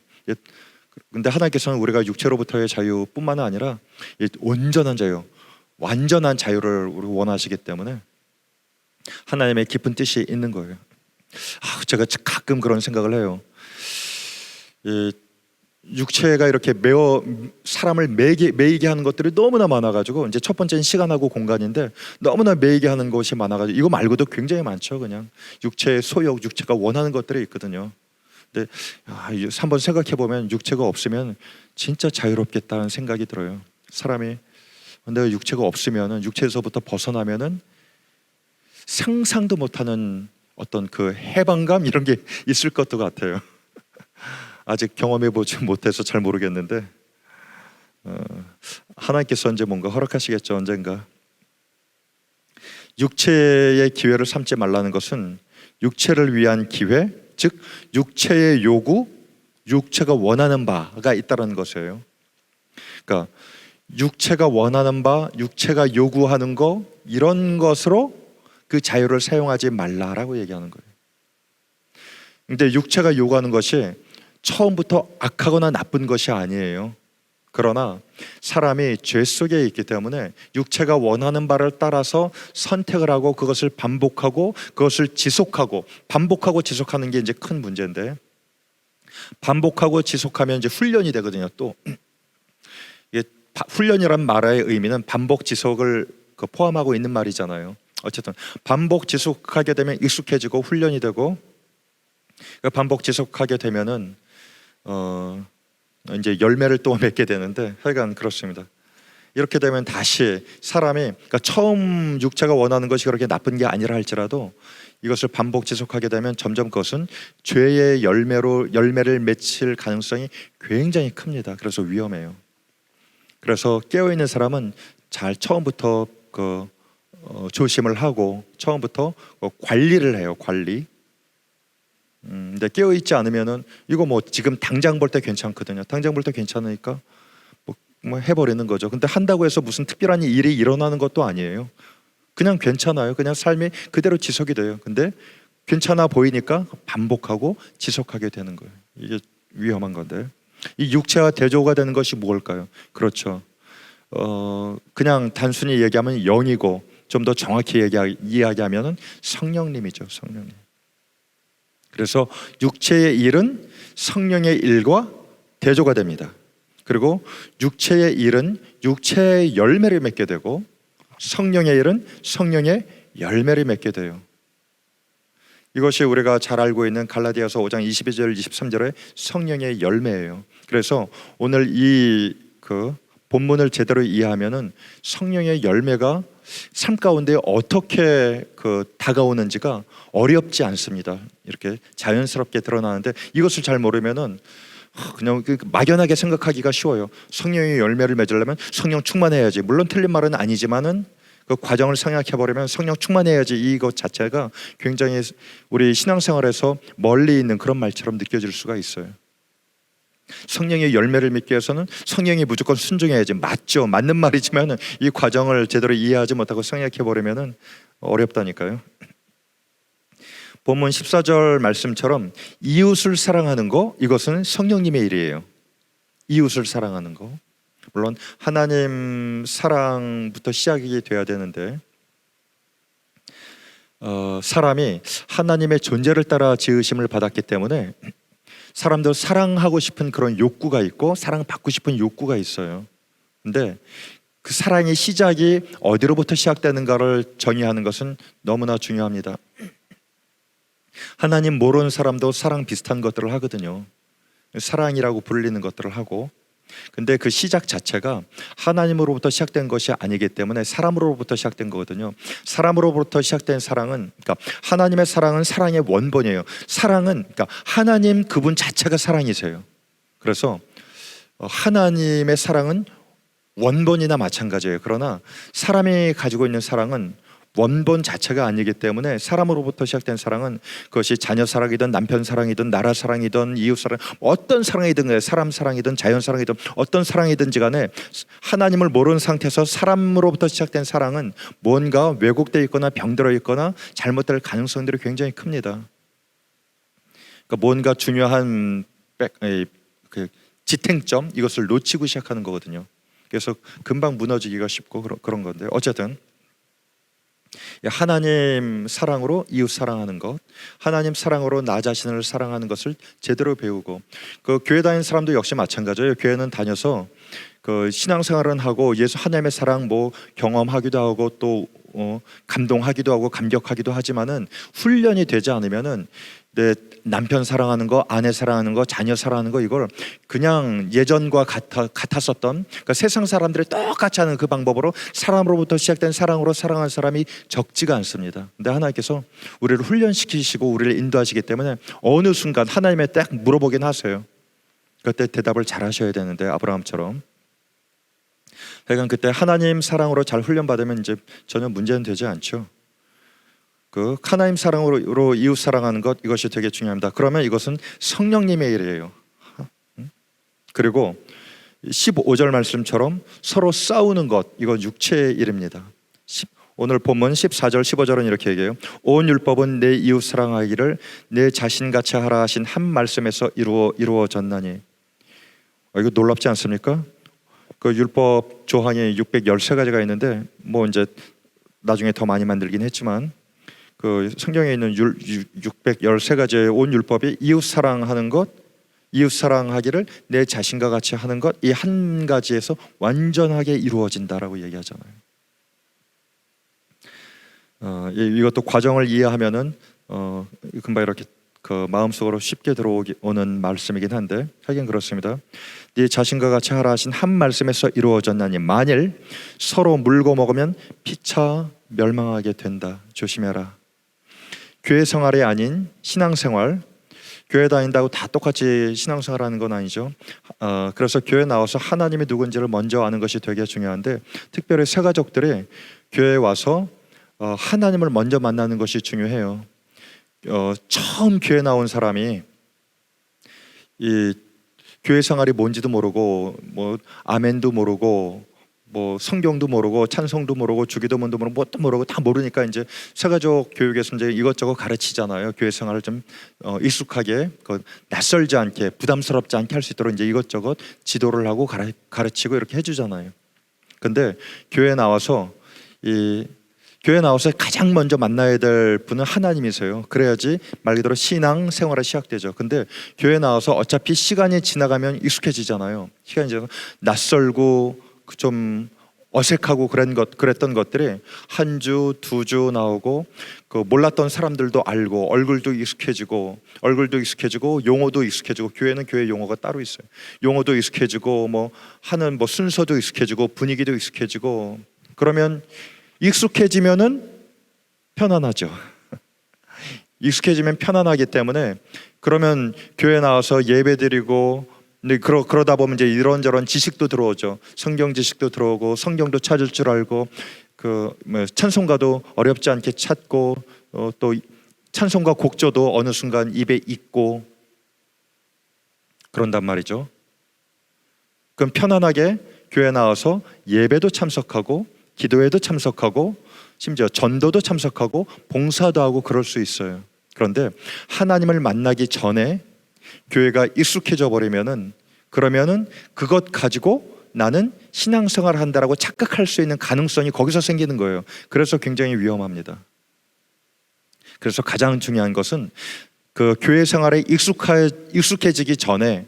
근데 하나님께서는 우리가 육체로부터의 자유뿐만 아니라 온전한 자유, 완전한 자유를 우리 원하시기 때문에 하나님의 깊은 뜻이 있는 거예요. 제가 가끔 그런 생각을 해요. 육체가 이렇게 사람을 매이게 하는 것들이 너무나 많아가지고, 이제 첫 번째는 시간하고 공간인데 너무나 매이게 하는 것이 많아가지고, 이거 말고도 굉장히 많죠. 그냥 육체의 소욕, 육체가 원하는 것들이 있거든요. 근데 한번 생각해 보면 육체가 없으면 진짜 자유롭겠다는 생각이 들어요. 사람이 내가 육체가 없으면은, 육체에서부터 벗어나면은 상상도 못하는 어떤 그 해방감, 이런 게 있을 것도 같아요. 아직 경험해보지 못해서 잘 모르겠는데 하나님께서 언제 뭔가 허락하시겠죠. 언젠가. 육체의 기회를 삼지 말라는 것은 육체를 위한 기회, 즉 육체의 요구, 육체가 원하는 바가 있다는 것이에요. 그러니까 육체가 원하는 바, 육체가 요구하는 거, 이런 것으로 그 자유를 사용하지 말라라고 얘기하는 거예요. 근데 육체가 요구하는 것이 처음부터 악하거나 나쁜 것이 아니에요. 그러나 사람이 죄 속에 있기 때문에 육체가 원하는 바를 따라서 선택을 하고 그것을 반복하고 그것을 지속하고, 반복하고 지속하는 게 이제 큰 문제인데, 반복하고 지속하면 이제 훈련이 되거든요. 또 훈련이란 말의 의미는 반복 지속을 포함하고 있는 말이잖아요. 어쨌든 반복 지속하게 되면 익숙해지고 훈련이 되고, 반복 지속하게 되면은 이제 열매를 또 맺게 되는데, 하여간 그렇습니다. 이렇게 되면 다시 사람이, 그러니까 처음 육체가 원하는 것이 그렇게 나쁜 게 아니라 할지라도 이것을 반복 지속하게 되면 점점 그것은 죄의 열매를 맺힐 가능성이 굉장히 큽니다. 그래서 위험해요. 그래서 깨어있는 사람은 처음부터 조심을 하고 처음부터 관리를 해요. 관리. 근데 깨어있지 않으면은 이거 지금 당장 볼 때 괜찮거든요. 당장 볼 때 괜찮으니까 뭐 해버리는 거죠. 근데 한다고 해서 무슨 특별한 일이 일어나는 것도 아니에요. 그냥 괜찮아요. 그냥 삶이 그대로 지속이 돼요. 근데 괜찮아 보이니까 반복하고 지속하게 되는 거예요. 이게 위험한 건데, 이 육체와 대조가 되는 것이 무엇일까요? 그렇죠. 그냥 단순히 얘기하면 영이고, 좀 더 정확히 이야기하면은 성령님이죠. 성령님. 그래서 육체의 일은 성령의 일과 대조가 됩니다. 그리고 육체의 일은 육체의 열매를 맺게 되고, 성령의 일은 성령의 열매를 맺게 돼요. 이것이 우리가 잘 알고 있는 갈라디아서 5장 22절 23절의 성령의 열매예요. 그래서 오늘 이 본문을 제대로 이해하면은 성령의 열매가 삶 가운데 어떻게 다가오는지가 어렵지 않습니다. 이렇게 자연스럽게 드러나는데, 이것을 잘 모르면은 그냥 막연하게 생각하기가 쉬워요. 성령의 열매를 맺으려면 성령 충만해야지. 물론 틀린 말은 아니지만은 그 과정을 생각해 보려면 성령 충만해야지, 이것 자체가 굉장히 우리 신앙생활에서 멀리 있는 그런 말처럼 느껴질 수가 있어요. 성령의 열매를 맺기 위해서는 성령이 무조건 순종해야지. 맞죠, 맞는 말이지만 이 과정을 제대로 이해하지 못하고 생략해버리면 어렵다니까요. 본문 14절 말씀처럼 이웃을 사랑하는 거, 이것은 성령님의 일이에요. 이웃을 사랑하는 거, 물론 하나님 사랑부터 시작이 돼야 되는데, 사람이 하나님의 존재를 따라 지으심을 받았기 때문에 사람도 사랑하고 싶은 그런 욕구가 있고 사랑받고 싶은 욕구가 있어요. 근데 그 사랑의 시작이 어디로부터 시작되는가를 정의하는 것은 너무나 중요합니다. 하나님 모르는 사람도 사랑 비슷한 것들을 하거든요. 사랑이라고 불리는 것들을 하고, 근데 그 시작 자체가 하나님으로부터 시작된 것이 아니기 때문에 사람으로부터 시작된 거거든요. 사람으로부터 시작된 사랑은, 그러니까 하나님의 사랑은 사랑의 원본이에요. 사랑은, 그러니까 하나님 그분 자체가 사랑이세요. 그래서 하나님의 사랑은 원본이나 마찬가지예요. 그러나 사람이 가지고 있는 사랑은 원본 자체가 아니기 때문에 사람으로부터 시작된 사랑은, 그것이 자녀 사랑이든 남편 사랑이든 나라 사랑이든 이웃 사랑, 어떤 사랑이든, 사람 사랑이든 자연 사랑이든 어떤 사랑이든지 간에 하나님을 모르는 상태에서 사람으로부터 시작된 사랑은 뭔가 왜곡되어 있거나 병들어 있거나 잘못될 가능성들이 굉장히 큽니다. 그러니까 뭔가 중요한 그 지탱점, 이것을 놓치고 시작하는 거거든요. 그래서 금방 무너지기가 쉽고 그런 건데, 어쨌든 하나님 사랑으로 이웃 사랑하는 것, 하나님 사랑으로 나 자신을 사랑하는 것을 제대로 배우고, 그 교회 다니는 사람도 역시 마찬가지예요. 교회는 다녀서 그 신앙생활은 하고 예수 하나님의 사랑 뭐 경험하기도 하고 또 감동하기도 하고 감격하기도 하지만은 훈련이 되지 않으면은 내 남편 사랑하는 거, 아내 사랑하는 거, 자녀 사랑하는 거, 이걸 그냥 예전과 같았었던, 그러니까 세상 사람들이 똑같이 하는 그 방법으로 사람으로부터 시작된 사랑으로 사랑하는 사람이 적지가 않습니다. 근데 하나님께서 우리를 훈련시키시고 우리를 인도하시기 때문에 어느 순간 하나님의 딱 물어보긴 하세요. 그때 대답을 잘 하셔야 되는데, 아브라함처럼. 그러니까 그때 하나님 사랑으로 잘 훈련받으면 이제 전혀 문제는 되지 않죠. 그 하나님 사랑으로 이웃 사랑하는 것, 이것이 되게 중요합니다. 그러면 이것은 성령님의 일이에요. 그리고 15절 말씀처럼 서로 싸우는 것, 이건 육체의 일입니다. 오늘 본문 14절 15절은 이렇게 얘기해요. 온 율법은 내 이웃 사랑하기를 내 자신같이 하라 하신 한 말씀에서 이루어졌나니. 이거 놀랍지 않습니까? 그 율법 조항이 613가지가 있는데 뭐 이제 나중에 더 많이 만들긴 했지만, 그 성경에 있는 613가지의 온 율법이 이웃 사랑하는 것, 이웃 사랑하기를 내 자신과 같이 하는 것, 이 한 가지에서 완전하게 이루어진다라고 얘기하잖아요. 이것도 과정을 이해하면은 금방 이렇게 그 마음속으로 쉽게 들어오는 말씀이긴 한데, 하긴 그렇습니다. 네 자신과 같이 하라 하신 한 말씀에서 이루어졌나니 만일 서로 물고 먹으면 피차 멸망하게 된다. 조심해라. 교회 생활이 아닌 신앙생활, 교회 다닌다고 다 똑같이 신앙생활하는 건 아니죠. 그래서 교회 나와서 하나님이 누군지를 먼저 아는 것이 되게 중요한데, 특별히 새가족들이 교회에 와서 하나님을 먼저 만나는 것이 중요해요. 처음 교회 나온 사람이 이 교회 생활이 뭔지도 모르고 뭐 아멘도 모르고 뭐 성경도 모르고 찬송도 모르고 주기도문도 모르고 뭣도 모르고 다 모르니까 이제 새가족 교육에서 이제 이것저것 가르치잖아요. 교회 생활을 좀 익숙하게, 낯설지 않게, 부담스럽지 않게 할 수 있도록 이제 이것저것 지도를 하고 가르치고 이렇게 해주잖아요. 근데 교회 나와서 가장 먼저 만나야 될 분은 하나님이세요. 그래야지 말 그대로 신앙 생활이 시작되죠. 근데 교회 나와서 어차피 시간이 지나가면 익숙해지잖아요. 시간이 지나서 낯설고 좀 어색하고 그랬던 것들이 한 주, 두 주 나오고, 그 몰랐던 사람들도 알고 얼굴도 익숙해지고 용어도 익숙해지고, 교회는 교회 용어가 따로 있어요. 용어도 익숙해지고 뭐 하는 뭐 순서도 익숙해지고 분위기도 익숙해지고, 그러면 익숙해지면은 편안하죠. 익숙해지면 편안하기 때문에, 그러면 교회 나와서 예배드리고, 근데 그러다 보면 이제 이런저런 지식도 들어오죠. 성경 지식도 들어오고 성경도 찾을 줄 알고, 찬송가도 어렵지 않게 찾고, 또 찬송가 곡조도 어느 순간 입에 익고 그런단 말이죠. 그럼 편안하게 교회 나와서 예배도 참석하고 기도회도 참석하고 심지어 전도도 참석하고 봉사도 하고 그럴 수 있어요. 그런데 하나님을 만나기 전에 교회가 익숙해져 버리면은, 그러면은 그것 가지고 나는 신앙생활을 한다라고 착각할 수 있는 가능성이 거기서 생기는 거예요. 그래서 굉장히 위험합니다. 그래서 가장 중요한 것은 그 교회 생활에 익숙해지기 전에,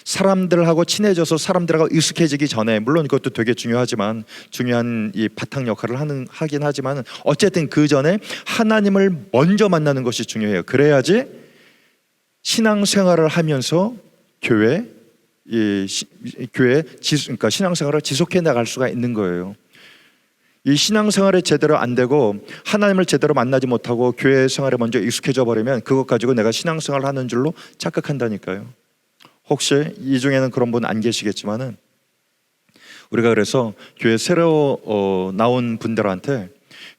사람들하고 친해져서 사람들하고 익숙해지기 전에, 물론 그것도 되게 중요하지만, 중요한 이 바탕 역할을 하긴 하지만, 어쨌든 그 전에 하나님을 먼저 만나는 것이 중요해요. 그래야지 신앙생활을 하면서 그러니까 신앙생활을 지속해 나갈 수가 있는 거예요. 이 신앙생활이 제대로 안 되고 하나님을 제대로 만나지 못하고 교회 생활에 먼저 익숙해져 버리면 그것 가지고 내가 신앙생활을 하는 줄로 착각한다니까요. 혹시 이 중에는 그런 분 안 계시겠지만은, 우리가 그래서 교회 새로 나온 분들한테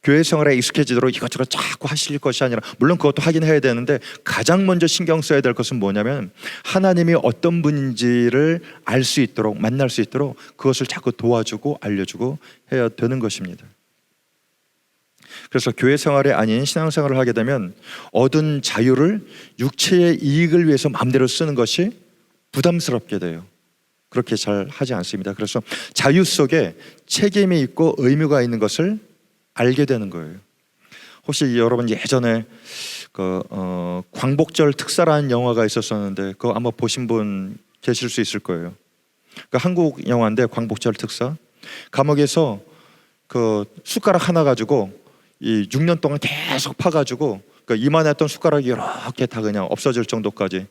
교회 생활에 익숙해지도록 이것저것 자꾸 하실 것이 아니라, 물론 그것도 하긴 해야 되는데 가장 먼저 신경 써야 될 것은 뭐냐면 하나님이 어떤 분인지를 알 수 있도록, 만날 수 있도록 그것을 자꾸 도와주고 알려주고 해야 되는 것입니다. 그래서 교회 생활이 아닌 신앙생활을 하게 되면 얻은 자유를 육체의 이익을 위해서 마음대로 쓰는 것이 부담스럽게 돼요. 그렇게 잘 하지 않습니다. 그래서 자유 속에 책임이 있고 의무가 있는 것을 알게 되는 거예요. 혹시 여러분 예전에 광복절 특사라는 영화가 있었었는데 그거 아마 보신 분 계실 수 있을 거예요. 그 한국 영화인데, 광복절 특사. 감옥에서 그 숟가락 하나 가지고 이 6년 동안 계속 파가지고 이만했던 숟가락이 이렇게 다 그냥 없어질 정도까지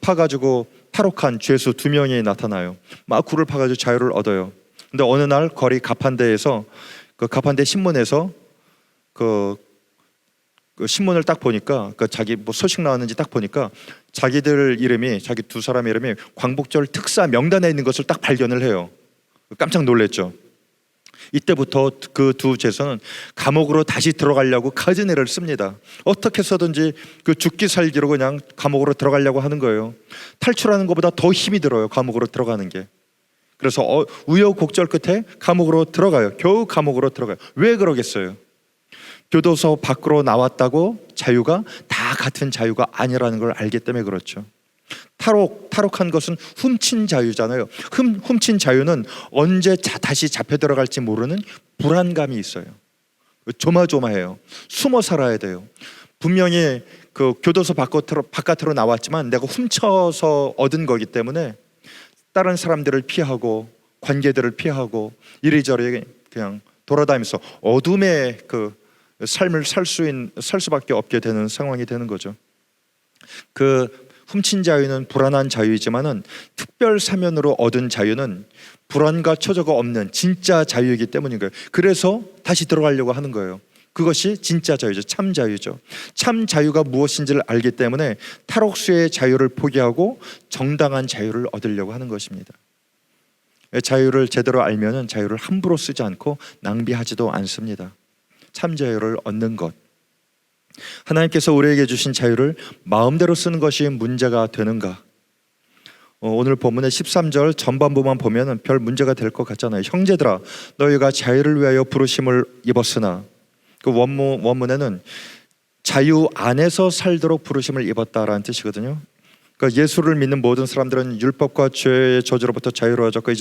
파가지고 탈옥한 죄수 2명이 나타나요. 막 굴을 파가지고 자유를 얻어요. 근데 어느 날 거리 가판대에서, 그 가판대 신문에서 그 신문을 딱 보니까, 자기 뭐 소식 나왔는지 딱 보니까 자기들 이름이, 자기 2사람의 이름이 광복절 특사 명단에 있는 것을 딱 발견을 해요. 깜짝 놀랐죠. 이때부터 그 2 죄수는 감옥으로 다시 들어가려고 가진 애를 씁니다. 어떻게 해서든지 그 죽기 살기로 그냥 감옥으로 들어가려고 하는 거예요. 탈출하는 것보다 더 힘이 들어요, 감옥으로 들어가는 게. 그래서 우여곡절 끝에 감옥으로 들어가요. 겨우 감옥으로 들어가요. 왜 그러겠어요? 교도소 밖으로 나왔다고 자유가 다 같은 자유가 아니라는 걸 알기 때문에 그렇죠. 탈옥한 것은 훔친 자유잖아요. 훔친 자유는 언제 다시 잡혀 들어갈지 모르는 불안감이 있어요. 조마조마해요. 숨어 살아야 돼요. 분명히 그 교도소 바깥으로 나왔지만 내가 훔쳐서 얻은 거기 때문에 다른 사람들을 피하고 관계들을 피하고 이리저리 그냥 돌아다니면서 어둠의 그 삶을 살 수밖에 없게 되는 상황이 되는 거죠. 그 훔친 자유는 불안한 자유이지만은 특별 사면으로 얻은 자유는 불안과 초조가 없는 진짜 자유이기 때문인 거예요. 그래서 다시 들어가려고 하는 거예요. 그것이 진짜 자유죠. 참 자유죠. 참 자유가 무엇인지를 알기 때문에 탈옥수의 자유를 포기하고 정당한 자유를 얻으려고 하는 것입니다. 자유를 제대로 알면은 자유를 함부로 쓰지 않고 낭비하지도 않습니다. 참 자유를 얻는 것, 하나님께서 우리에게 주신 자유를 마음대로 쓰는 것이 문제가 되는가? 오늘 본문의 13절 전반부만 보면 별 문제가 될 것 같잖아요. 형제들아, 너희가 자유를 위하여 부르심을 입었으나, 그 원문에는 자유 안에서 살도록 부르심을 입었다라는 뜻이거든요. 그러니까 예수를 믿는 모든 사람들은 율법과 죄의 저주로부터 자유로워졌고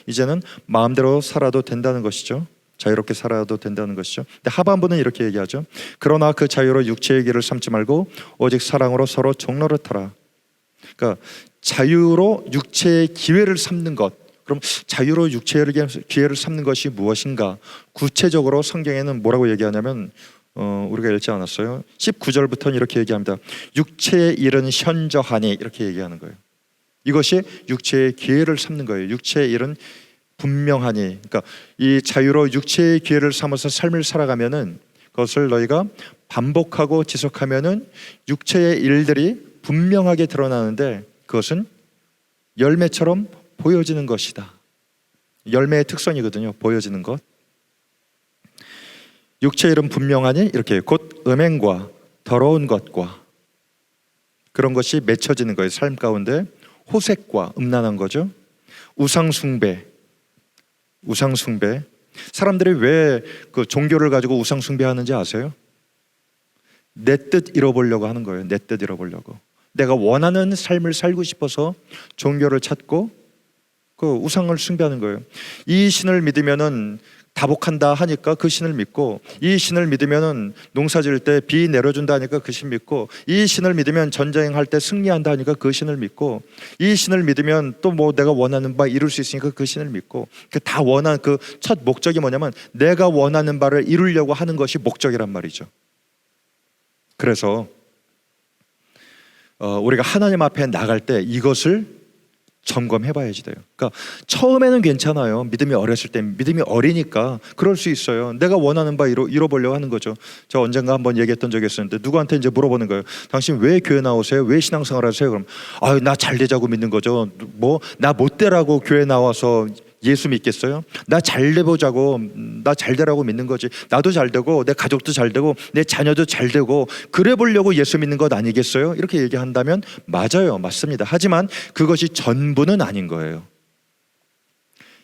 이제는 마음대로 살아도 된다는 것이죠. 자유롭게 살아도 된다는 것이죠. 근데 하반부는 이렇게 얘기하죠. 그러나 그 자유로 육체의 길을 삼지 말고 오직 사랑으로 서로 종노릇하라. 그러니까 자유로 육체의 기회를 삼는 것. 그럼 자유로 육체의 기회를 삼는 것이 무엇인가? 구체적으로 성경에는 뭐라고 얘기하냐면 우리가 읽지 않았어요? 19절부터는 이렇게 얘기합니다. 육체의 일은 현저하니, 이렇게 얘기하는 거예요. 이것이 육체의 기회를 삼는 거예요. 육체의 일은 분명하니, 그러니까 이 자유로 육체의 기회를 삼아서 삶을 살아가면은, 그것을 너희가 반복하고 지속하면은 육체의 일들이 분명하게 드러나는데 그것은 열매처럼 보여지는 것이다. 열매의 특성이거든요. 보여지는 것. 육체의 일은 분명하니, 이렇게 곧 음행과 더러운 것과 그런 것이 맺혀지는 거예요. 삶 가운데 호색과 음란한 거죠. 우상숭배. 사람들이 왜 그 종교를 가지고 우상숭배하는지 아세요? 내 뜻 잃어보려고 하는 거예요. 내 뜻 잃어보려고. 내가 원하는 삶을 살고 싶어서 종교를 찾고 그 우상을 숭배하는 거예요. 이 신을 믿으면은 다복한다 하니까 그 신을 믿고, 이 신을 믿으면은 농사 지을 때 비 내려준다 하니까 그 신 믿고, 이 신을 믿으면 전쟁할 때 승리한다 하니까 그 신을 믿고, 이 신을 믿으면 또 뭐 내가 원하는 바 이룰 수 있으니까 그 신을 믿고, 그 다 원하는 그 첫 목적이 뭐냐면 내가 원하는 바를 이루려고 하는 것이 목적이란 말이죠. 그래서 우리가 하나님 앞에 나갈 때 이것을 점검해 봐야지 돼요. 그러니까 처음에는 괜찮아요. 믿음이 어렸을 때, 믿음이 어리니까 그럴 수 있어요. 내가 원하는 바 이뤄보려고 하는 거죠. 저 언젠가 한번 얘기했던 적이 있었는데 누구한테 이제 물어보는 거예요. 당신 왜 교회 나오세요? 왜 신앙생활 하세요? 그럼 나 잘 되자고 믿는 거죠. 뭐 나 못 되라고 교회 나와서 예수 믿겠어요? 나 잘 되보자고, 나 잘 되라고 믿는 거지. 나도 잘 되고 내 가족도 잘 되고 내 자녀도 잘 되고 그래 보려고 예수 믿는 것 아니겠어요? 이렇게 얘기한다면 맞아요. 맞습니다. 하지만 그것이 전부는 아닌 거예요.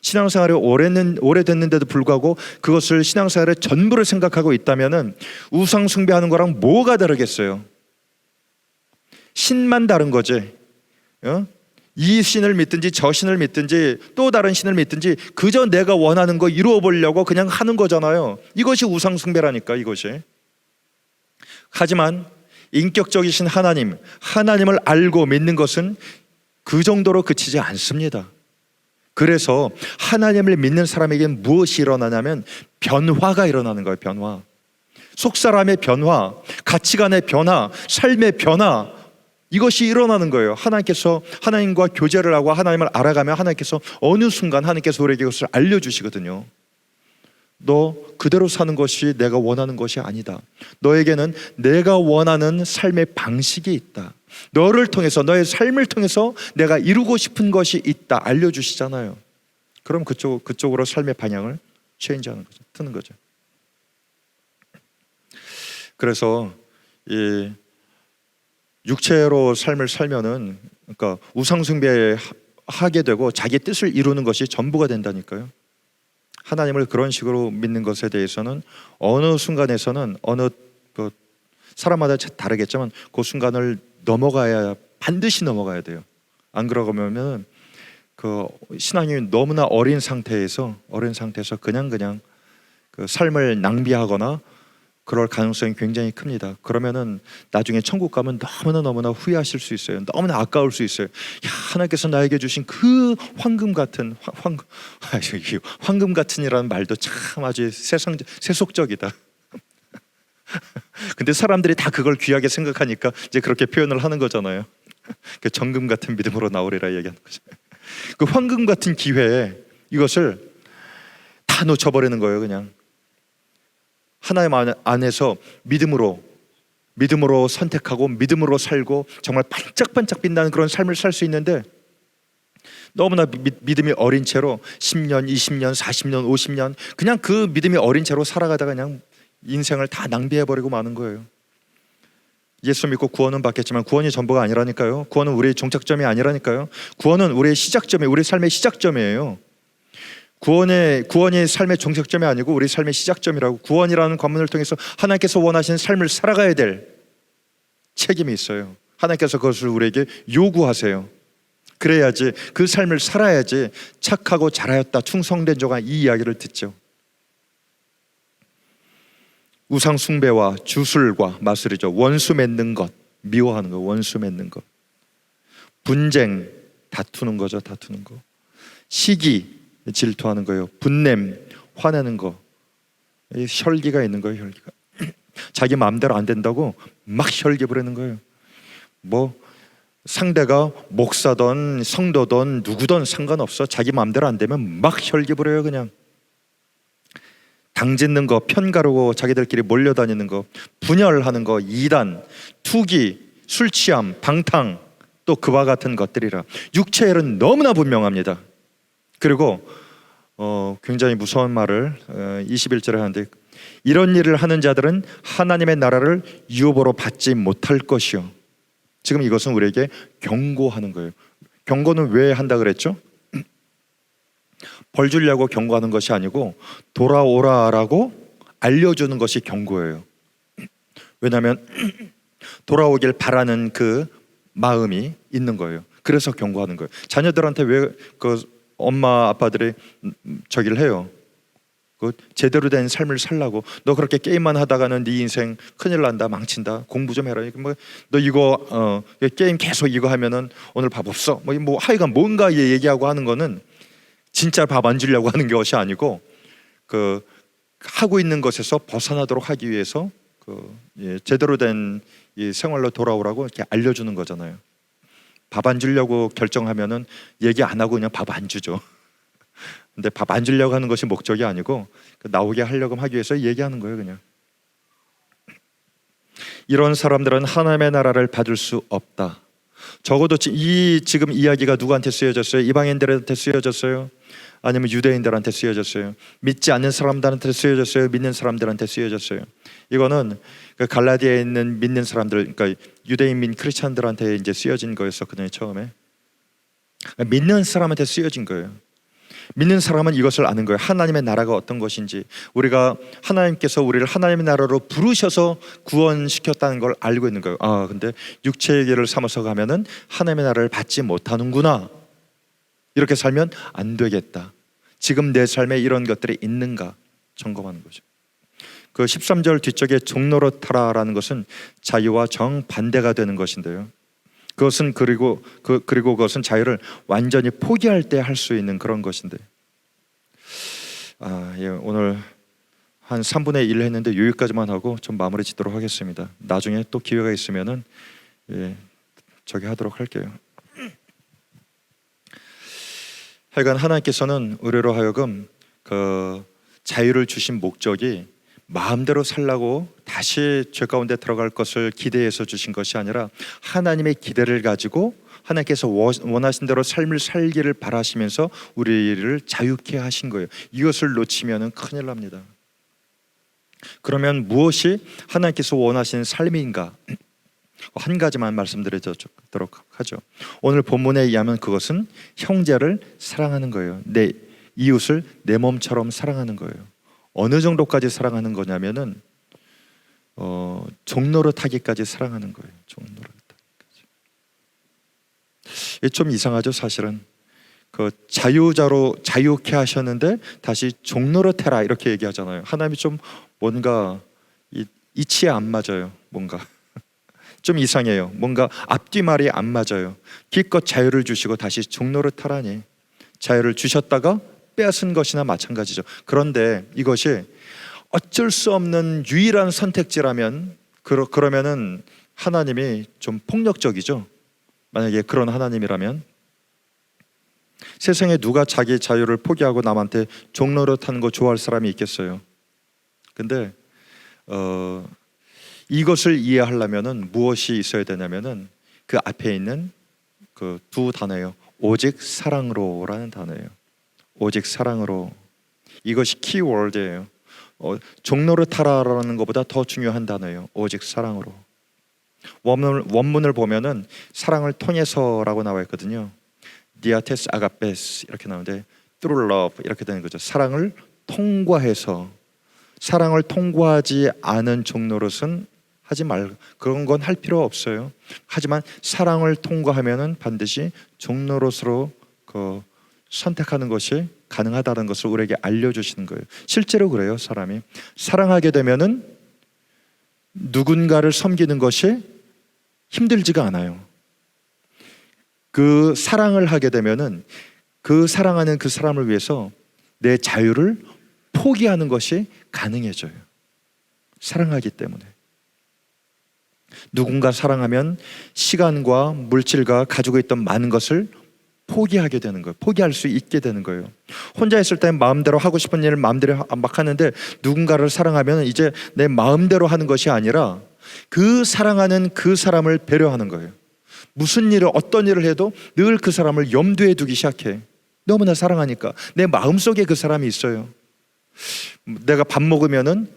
신앙생활이 오래됐는데도 불구하고 그것을 신앙생활의 전부를 생각하고 있다면은 우상 숭배하는 거랑 뭐가 다르겠어요? 신만 다른 거지. 이 신을 믿든지 저 신을 믿든지 또 다른 신을 믿든지 그저 내가 원하는 거 이루어 보려고 그냥 하는 거잖아요. 이것이 우상 숭배라니까, 이것이. 하지만 인격적이신 하나님을 알고 믿는 것은 그 정도로 그치지 않습니다. 그래서 하나님을 믿는 사람에게는 무엇이 일어나냐면 변화가 일어나는 거예요. 변화. 속사람의 변화, 가치관의 변화, 삶의 변화, 이것이 일어나는 거예요. 하나님께서 하나님과 교제를 하고 하나님을 알아가면 하나님께서 어느 순간 하나님께서 우리에게 그것을 알려주시거든요. 너 그대로 사는 것이 내가 원하는 것이 아니다. 너에게는 내가 원하는 삶의 방식이 있다. 너를 통해서, 너의 삶을 통해서 내가 이루고 싶은 것이 있다. 알려주시잖아요. 그럼 그쪽으로 삶의 방향을 체인지하는 거죠. 트는 거죠. 그래서 이 육체로 삶을 살면은, 그러니까 우상숭배하게 되고 자기 뜻을 이루는 것이 전부가 된다니까요. 하나님을 그런 식으로 믿는 것에 대해서는 어느 순간에서는 사람마다 다르겠지만 그 순간을 반드시 넘어가야 돼요. 안 그러면 그 신앙이 너무나 어린 상태에서 그냥 그 삶을 낭비하거나 그럴 가능성이 굉장히 큽니다. 그러면은 나중에 천국 가면 너무나 후회하실 수 있어요. 너무나 아까울 수 있어요. 하나님께서 나에게 주신 그 황금 같은이라는 말도 참 아주 세속적이다. 근데 사람들이 다 그걸 귀하게 생각하니까 이제 그렇게 표현을 하는 거잖아요. 그 정금 같은 믿음으로 나오리라 얘기하는 거죠. 그 황금 같은 기회에 이것을 다 놓쳐버리는 거예요. 그냥 하나님 안에서 믿음으로 선택하고 믿음으로 살고 정말 반짝반짝 빛나는 그런 삶을 살 수 있는데 너무나 믿음이 어린 채로 10년, 20년, 40년, 50년 그냥 그 믿음이 어린 채로 살아가다가 그냥 인생을 다 낭비해버리고 마는 거예요. 예수 믿고 구원은 받겠지만 구원이 전부가 아니라니까요. 구원은 우리의 종착점이 아니라니까요. 구원은 우리의 시작점이에요. 우리 삶의 시작점이에요. 구원이 삶의 종착점이 아니고 우리 삶의 시작점이라고. 구원이라는 관문을 통해서 하나님께서 원하시는 삶을 살아가야 될 책임이 있어요. 하나님께서 그것을 우리에게 요구하세요. 그래야지, 그 삶을 살아야지 착하고 잘하였다, 충성된 자가 이 이야기를 듣죠. 우상 숭배와 주술과 마술이죠. 원수 맺는 것, 미워하는 것, 원수 맺는 것. 분쟁, 다투는 거죠. 다투는 거. 시기, 질투하는 거예요. 분냄, 화내는 거. 혈기가 있는 거예요. 혈기가. 자기 마음대로 안 된다고 막 혈기 부리는 거예요. 뭐 상대가 목사든 성도든 누구든 상관없어. 자기 마음대로 안 되면 막 혈기 부려요. 그냥 당짓는 거, 편가르고 자기들끼리 몰려다니는 거, 분열하는 거, 이단, 투기, 술 취함, 방탕, 또 그와 같은 것들이라. 육체일은 너무나 분명합니다. 그리고 굉장히 무서운 말을 21절에 하는데, 이런 일을 하는 자들은 하나님의 나라를 유업으로 받지 못할 것이요. 지금 이것은 우리에게 경고하는 거예요. 경고는 왜 한다 그랬죠? 벌 주려고 경고하는 것이 아니고 돌아오라라고 알려주는 것이 경고예요. 왜냐하면 돌아오길 바라는 그 마음이 있는 거예요. 그래서 경고하는 거예요. 자녀들한테 왜 그 엄마 아빠들이 저기를 해요? 그 제대로 된 삶을 살라고. 너 그렇게 게임만 하다가는 네 인생 큰일 난다, 망친다, 공부 좀 해라. 뭐 너 이거 게임 계속 이거 하면은 오늘 밥 없어. 뭐 하여간 뭔가 얘기하고 하는 거는 진짜 밥 안 주려고 하는 것이 아니고 그 하고 있는 것에서 벗어나도록 하기 위해서 제대로 된 이 생활로 돌아오라고 이렇게 알려주는 거잖아요. 밥 안 주려고 결정하면은 얘기 안 하고 그냥 밥 안 주죠. 근데 밥 안 주려고 하는 것이 목적이 아니고 나오게 하려고 하기 위해서 얘기하는 거예요. 그냥 이런 사람들은 하나님의 나라를 받을 수 없다. 적어도 지금 이야기가 누구한테 쓰여졌어요? 이방인들한테 쓰여졌어요? 아니면 유대인들한테 쓰여졌어요? 믿지 않는 사람들한테 쓰여졌어요? 믿는 사람들한테 쓰여졌어요? 이거는 그 갈라디아에 있는 믿는 사람들, 그러니까 유대인민 크리스찬들한테 이제 쓰여진 거였었거든요. 처음에 믿는 사람한테 쓰여진 거예요. 믿는 사람은 이것을 아는 거예요. 하나님의 나라가 어떤 것인지, 우리가 하나님께서 우리를 하나님의 나라로 부르셔서 구원시켰다는 걸 알고 있는 거예요. 아, 근데 육체의 길을 삼아서 가면은 하나님의 나라를 받지 못하는구나. 이렇게 살면 안 되겠다. 지금 내 삶에 이런 것들이 있는가 점검하는 거죠. 그 13절 뒤쪽에 종노릇하라라는 것은 자유와 정반대가 되는 것인데요. 그것은 그리고 그것은 자유를 완전히 포기할 때 할 수 있는 그런 것인데, 오늘 한 3분의 1 했는데 여기까지만 하고 좀 마무리 짓도록 하겠습니다. 나중에 또 기회가 있으면은 저기 하도록 할게요. 하여간 하나님께서는 우리로 하여금 그 자유를 주신 목적이 마음대로 살라고 다시 죄 가운데 들어갈 것을 기대해서 주신 것이 아니라 하나님의 기대를 가지고 하나님께서 원하신 대로 삶을 살기를 바라시면서 우리를 자유케 하신 거예요. 이것을 놓치면 큰일 납니다. 그러면 무엇이 하나님께서 원하시는 삶인가? 한 가지만 말씀드리도록 하죠. 오늘 본문에 의하면 그것은 형제를 사랑하는 거예요. 내 이웃을 내 몸처럼 사랑하는 거예요. 어느 정도까지 사랑하는 거냐면은 종노릇하기까지 사랑하는 거예요. 종노릇하기까지. 이게 좀 이상하죠, 사실은. 그 자유케 하셨는데 다시 종노릇해라 이렇게 얘기하잖아요. 하나님이 좀 뭔가 이치에 안 맞아요. 뭔가 좀 이상해요. 뭔가 앞뒤말이 안 맞아요. 기껏 자유를 주시고 다시 종노릇하라니. 자유를 주셨다가 빼앗은 것이나 마찬가지죠. 그런데 이것이 어쩔 수 없는 유일한 선택지라면 그러면은 하나님이 좀 폭력적이죠. 만약에 그런 하나님이라면 세상에 누가 자기 자유를 포기하고 남한테 종노릇하는 거 좋아할 사람이 있겠어요? 근데 이것을 이해하려면은 무엇이 있어야 되냐면은 그 앞에 있는 그 두 단어예요. 오직 사랑으로라는 단어예요. 오직 사랑으로. 이것이 키워드예요. 종노릇하라라는 것보다 더 중요한 단어예요. 오직 사랑으로. 원문을 보면은 사랑을 통해서라고 나와 있거든요. 디아테스 아가페스 이렇게 나오는데 through love 이렇게 되는 거죠. 사랑을 통과해서. 사랑을 통과하지 않은 종노릇은 하지 말, 그런 건 할 필요 없어요. 하지만 사랑을 통과하면은 반드시 종노릇으로 선택하는 것이 가능하다는 것을 우리에게 알려주시는 거예요. 실제로 그래요. 사람이 사랑하게 되면은 누군가를 섬기는 것이 힘들지가 않아요. 그 사랑을 하게 되면은 그 사랑하는 그 사람을 위해서 내 자유를 포기하는 것이 가능해져요. 사랑하기 때문에. 누군가 사랑하면 시간과 물질과 가지고 있던 많은 것을 포기하게 되는 거예요. 포기할 수 있게 되는 거예요. 혼자 있을 때 마음대로 하고 싶은 일을 마음대로 막 하는데 누군가를 사랑하면 이제 내 마음대로 하는 것이 아니라 그 사랑하는 그 사람을 배려하는 거예요. 무슨 일을 어떤 일을 해도 늘 그 사람을 염두에 두기 시작해. 너무나 사랑하니까. 내 마음속에 그 사람이 있어요. 내가 밥 먹으면은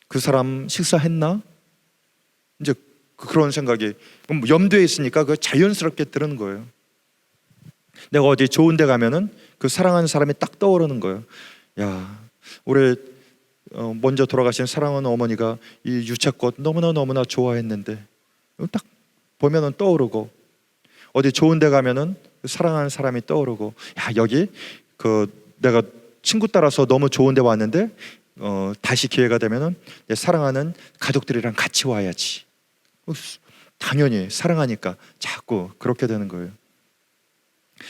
그 사람 식사했나? 이제 그런 생각이 염두에 있으니까 그 자연스럽게 드는 거예요. 내가 어디 좋은 데 가면은 그 사랑하는 사람이 딱 떠오르는 거예요. 야, 우리 먼저 돌아가신 사랑하는 어머니가 이 유채꽃 너무나 좋아했는데, 딱 보면은 떠오르고, 어디 좋은 데 가면은 사랑하는 사람이 떠오르고, 야, 여기 내가 친구 따라서 너무 좋은 데 왔는데 다시 기회가 되면은 내 사랑하는 가족들이랑 같이 와야지. 당연히 사랑하니까 자꾸 그렇게 되는 거예요.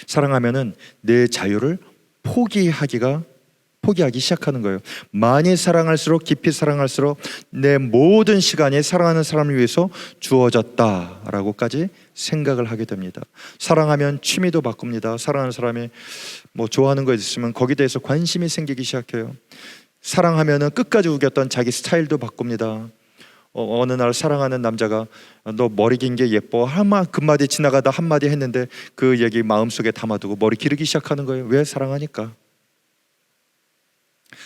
사랑하면은 내 자유를 포기하기 시작하는 거예요. 많이 사랑할수록, 깊이 사랑할수록 내 모든 시간이 사랑하는 사람을 위해서 주어졌다라고까지 생각을 하게 됩니다. 사랑하면 취미도 바꿉니다. 사랑하는 사람이 뭐 좋아하는 거 있으면 거기에 대해서 관심이 생기기 시작해요. 사랑하면은 끝까지 우겼던 자기 스타일도 바꿉니다. 어느 날 사랑하는 남자가 너 머리 긴 게 예뻐 한마디 지나가다 한마디 했는데 그 얘기 마음속에 담아두고 머리 기르기 시작하는 거예요. 왜? 사랑하니까.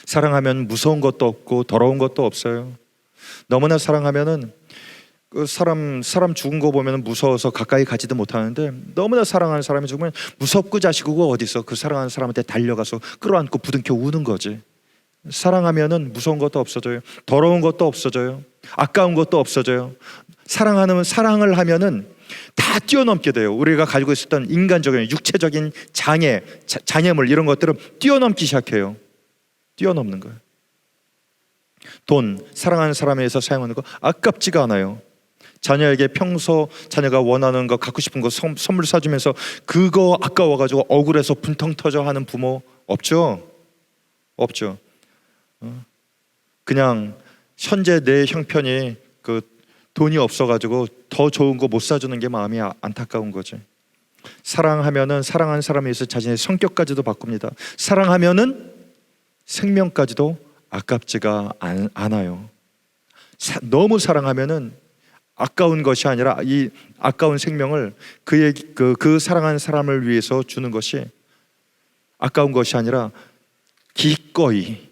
사랑하면 무서운 것도 없고 더러운 것도 없어요. 너무나 사랑하면은 그 사람 죽은 거 보면 무서워서 가까이 가지도 못하는데, 너무나 사랑하는 사람이 죽으면 무섭고 자식이고 어디서 그 사랑하는 사람한테 달려가서 끌어안고 부둥켜 우는 거지. 사랑하면은 무서운 것도 없어져요. 더러운 것도 없어져요. 아까운 것도 없어져요. 사랑을 하면은 다 뛰어넘게 돼요. 우리가 가지고 있었던 인간적인 육체적인 장애물 이런 것들을 뛰어넘기 시작해요. 뛰어넘는 거예요. 돈, 사랑하는 사람에 의해서 사용하는 거 아깝지가 않아요. 자녀에게 평소 자녀가 원하는 거, 갖고 싶은 거 선물 사주면서 그거 아까워가지고 억울해서 분통 터져 하는 부모 없죠? 없죠. 그냥 현재 내 형편이 돈이 없어가지고 더 좋은 거 못 사주는 게 마음이 안타까운 거지. 사랑하면은 사랑하는 사람에 의해서 자신의 성격까지도 바꿉니다. 사랑하면은 생명까지도 아깝지가 않아요. 너무 사랑하면은 아까운 것이 아니라 이 아까운 생명을 그 사랑하는 사람을 위해서 주는 것이 아까운 것이 아니라 기꺼이,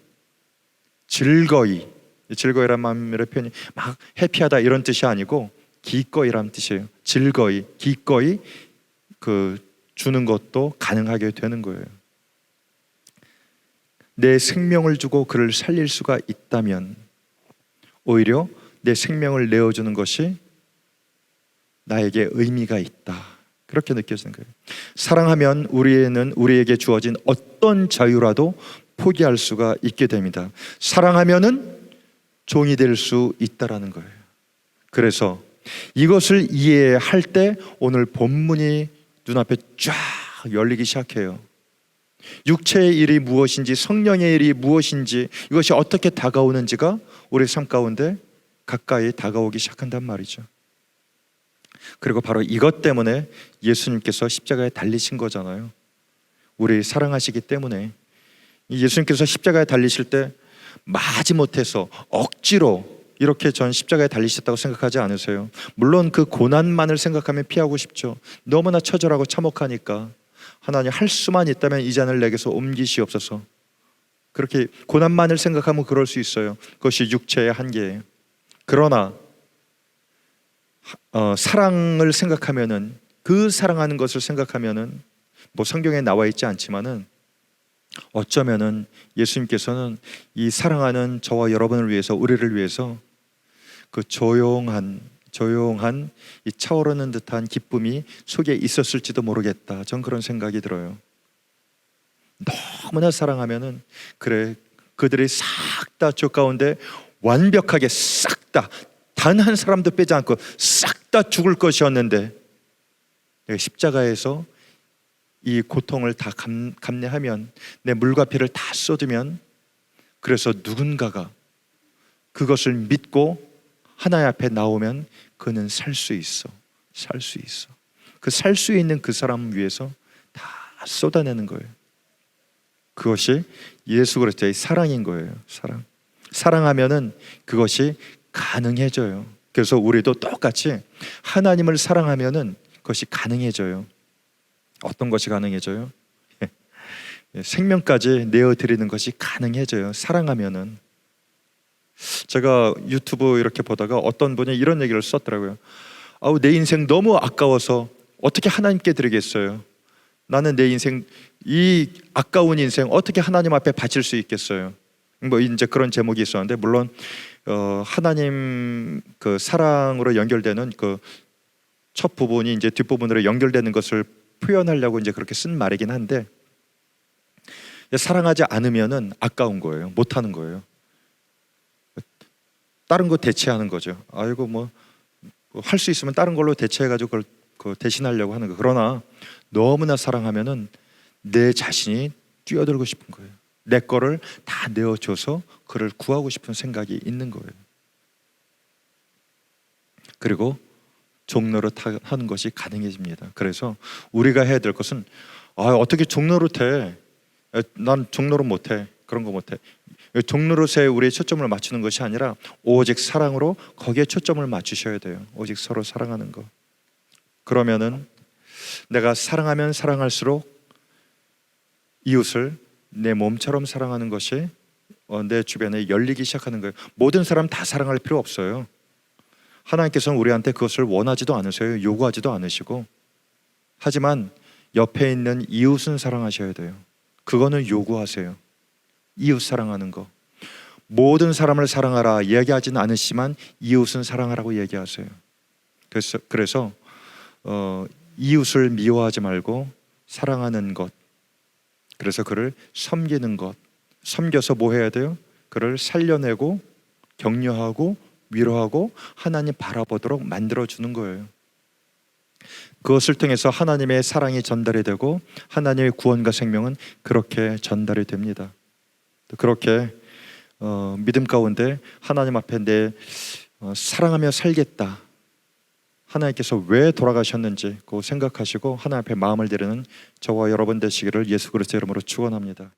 즐거이란 말의 표현이 막 해피하다 이런 뜻이 아니고 기꺼이라는 뜻이에요. 즐거이, 기꺼이 주는 것도 가능하게 되는 거예요. 내 생명을 주고 그를 살릴 수가 있다면 오히려 내 생명을 내어주는 것이 나에게 의미가 있다, 그렇게 느껴지는 거예요. 사랑하면 우리에게 주어진 어떤 자유라도 포기할 수가 있게 됩니다. 사랑하면은 종이 될 수 있다라는 거예요. 그래서 이것을 이해할 때 오늘 본문이 눈앞에 쫙 열리기 시작해요. 육체의 일이 무엇인지, 성령의 일이 무엇인지, 이것이 어떻게 다가오는지가 우리 삶 가운데 가까이 다가오기 시작한단 말이죠. 그리고 바로 이것 때문에 예수님께서 십자가에 달리신 거잖아요. 우리 사랑하시기 때문에. 예수님께서 십자가에 달리실 때 마지못해서 억지로 이렇게 전 십자가에 달리셨다고 생각하지 않으세요? 물론 그 고난만을 생각하면 피하고 싶죠. 너무나 처절하고 참혹하니까 하나님, 할 수만 있다면 이 잔을 내게서 옮기시옵소서. 그렇게 고난만을 생각하면 그럴 수 있어요. 그것이 육체의 한계예요. 그러나 사랑을 생각하면은, 그 사랑하는 것을 생각하면은, 뭐 성경에 나와 있지 않지만은 어쩌면은 예수님께서는 이 사랑하는 저와 여러분을 위해서, 우리를 위해서 그 조용한 이 차오르는 듯한 기쁨이 속에 있었을지도 모르겠다. 전 그런 생각이 들어요. 너무나 사랑하면은 그들이 싹 다 저 가운데 완벽하게 싹 다 단 한 사람도 빼지 않고 싹 다 죽을 것이었는데 십자가에서 이 고통을 다 감내하면, 내 물과 피를 다 쏟으면, 그래서 누군가가 그것을 믿고 하나님 앞에 나오면 그는 살 수 있어. 그 살 수 있는 그 사람을 위해서 다 쏟아내는 거예요. 그것이 예수 그리스도의 사랑인 거예요. 사랑하면은 그것이 가능해져요. 그래서 우리도 똑같이 하나님을 사랑하면은 그것이 가능해져요. 어떤 것이 가능해져요? 생명까지 내어드리는 것이 가능해져요. 사랑하면은. 제가 유튜브 이렇게 보다가 어떤 분이 이런 얘기를 썼더라고요. 내 인생 너무 아까워서 어떻게 하나님께 드리겠어요? 나는 내 인생 이 아까운 인생 어떻게 하나님 앞에 바칠 수 있겠어요? 뭐 이제 그런 제목이 있었는데, 물론 하나님 그 사랑으로 연결되는 그 첫 부분이 이제 뒷부분으로 연결되는 것을 표현하려고 이제 그렇게 쓴 말이긴 한데, 사랑하지 않으면은 아까운 거예요. 못 하는 거예요. 다른 거 대체하는 거죠. 아이고 뭐 할 수 있으면 다른 걸로 대체해가지고 그걸 대신하려고 하는 거. 그러나 너무나 사랑하면은 내 자신이 뛰어들고 싶은 거예요. 내 거를 다 내어줘서 그를 구하고 싶은 생각이 있는 거예요. 그리고 종노릇하는 것이 가능해집니다. 그래서 우리가 해야 될 것은, 어떻게 종노릇해? 난 종노릇 못해. 그런 거 못해. 종노릇에 우리의 초점을 맞추는 것이 아니라 오직 사랑으로 거기에 초점을 맞추셔야 돼요. 오직 서로 사랑하는 거. 그러면은 내가 사랑하면 사랑할수록 이웃을 내 몸처럼 사랑하는 것이 내 주변에 열리기 시작하는 거예요. 모든 사람 다 사랑할 필요 없어요. 하나님께서는 우리한테 그것을 원하지도 않으세요. 요구하지도 않으시고, 하지만 옆에 있는 이웃은 사랑하셔야 돼요. 그거는 요구하세요. 이웃 사랑하는 거. 모든 사람을 사랑하라 이야기하지는 않으시지만 이웃은 사랑하라고 얘기하세요. 그래서 이웃을 미워하지 말고 사랑하는 것, 그래서 그를 섬기는 것. 섬겨서 뭐 해야 돼요? 그를 살려내고 격려하고 위로하고 하나님 바라보도록 만들어주는 거예요. 그것을 통해서 하나님의 사랑이 전달이 되고 하나님의 구원과 생명은 그렇게 전달이 됩니다. 그렇게 믿음 가운데 하나님 앞에 내 사랑하며 살겠다, 하나님께서 왜 돌아가셨는지 그거 생각하시고 하나님 앞에 마음을 드리는 저와 여러분 되시기를 예수 그리스도의 이름으로 축원합니다.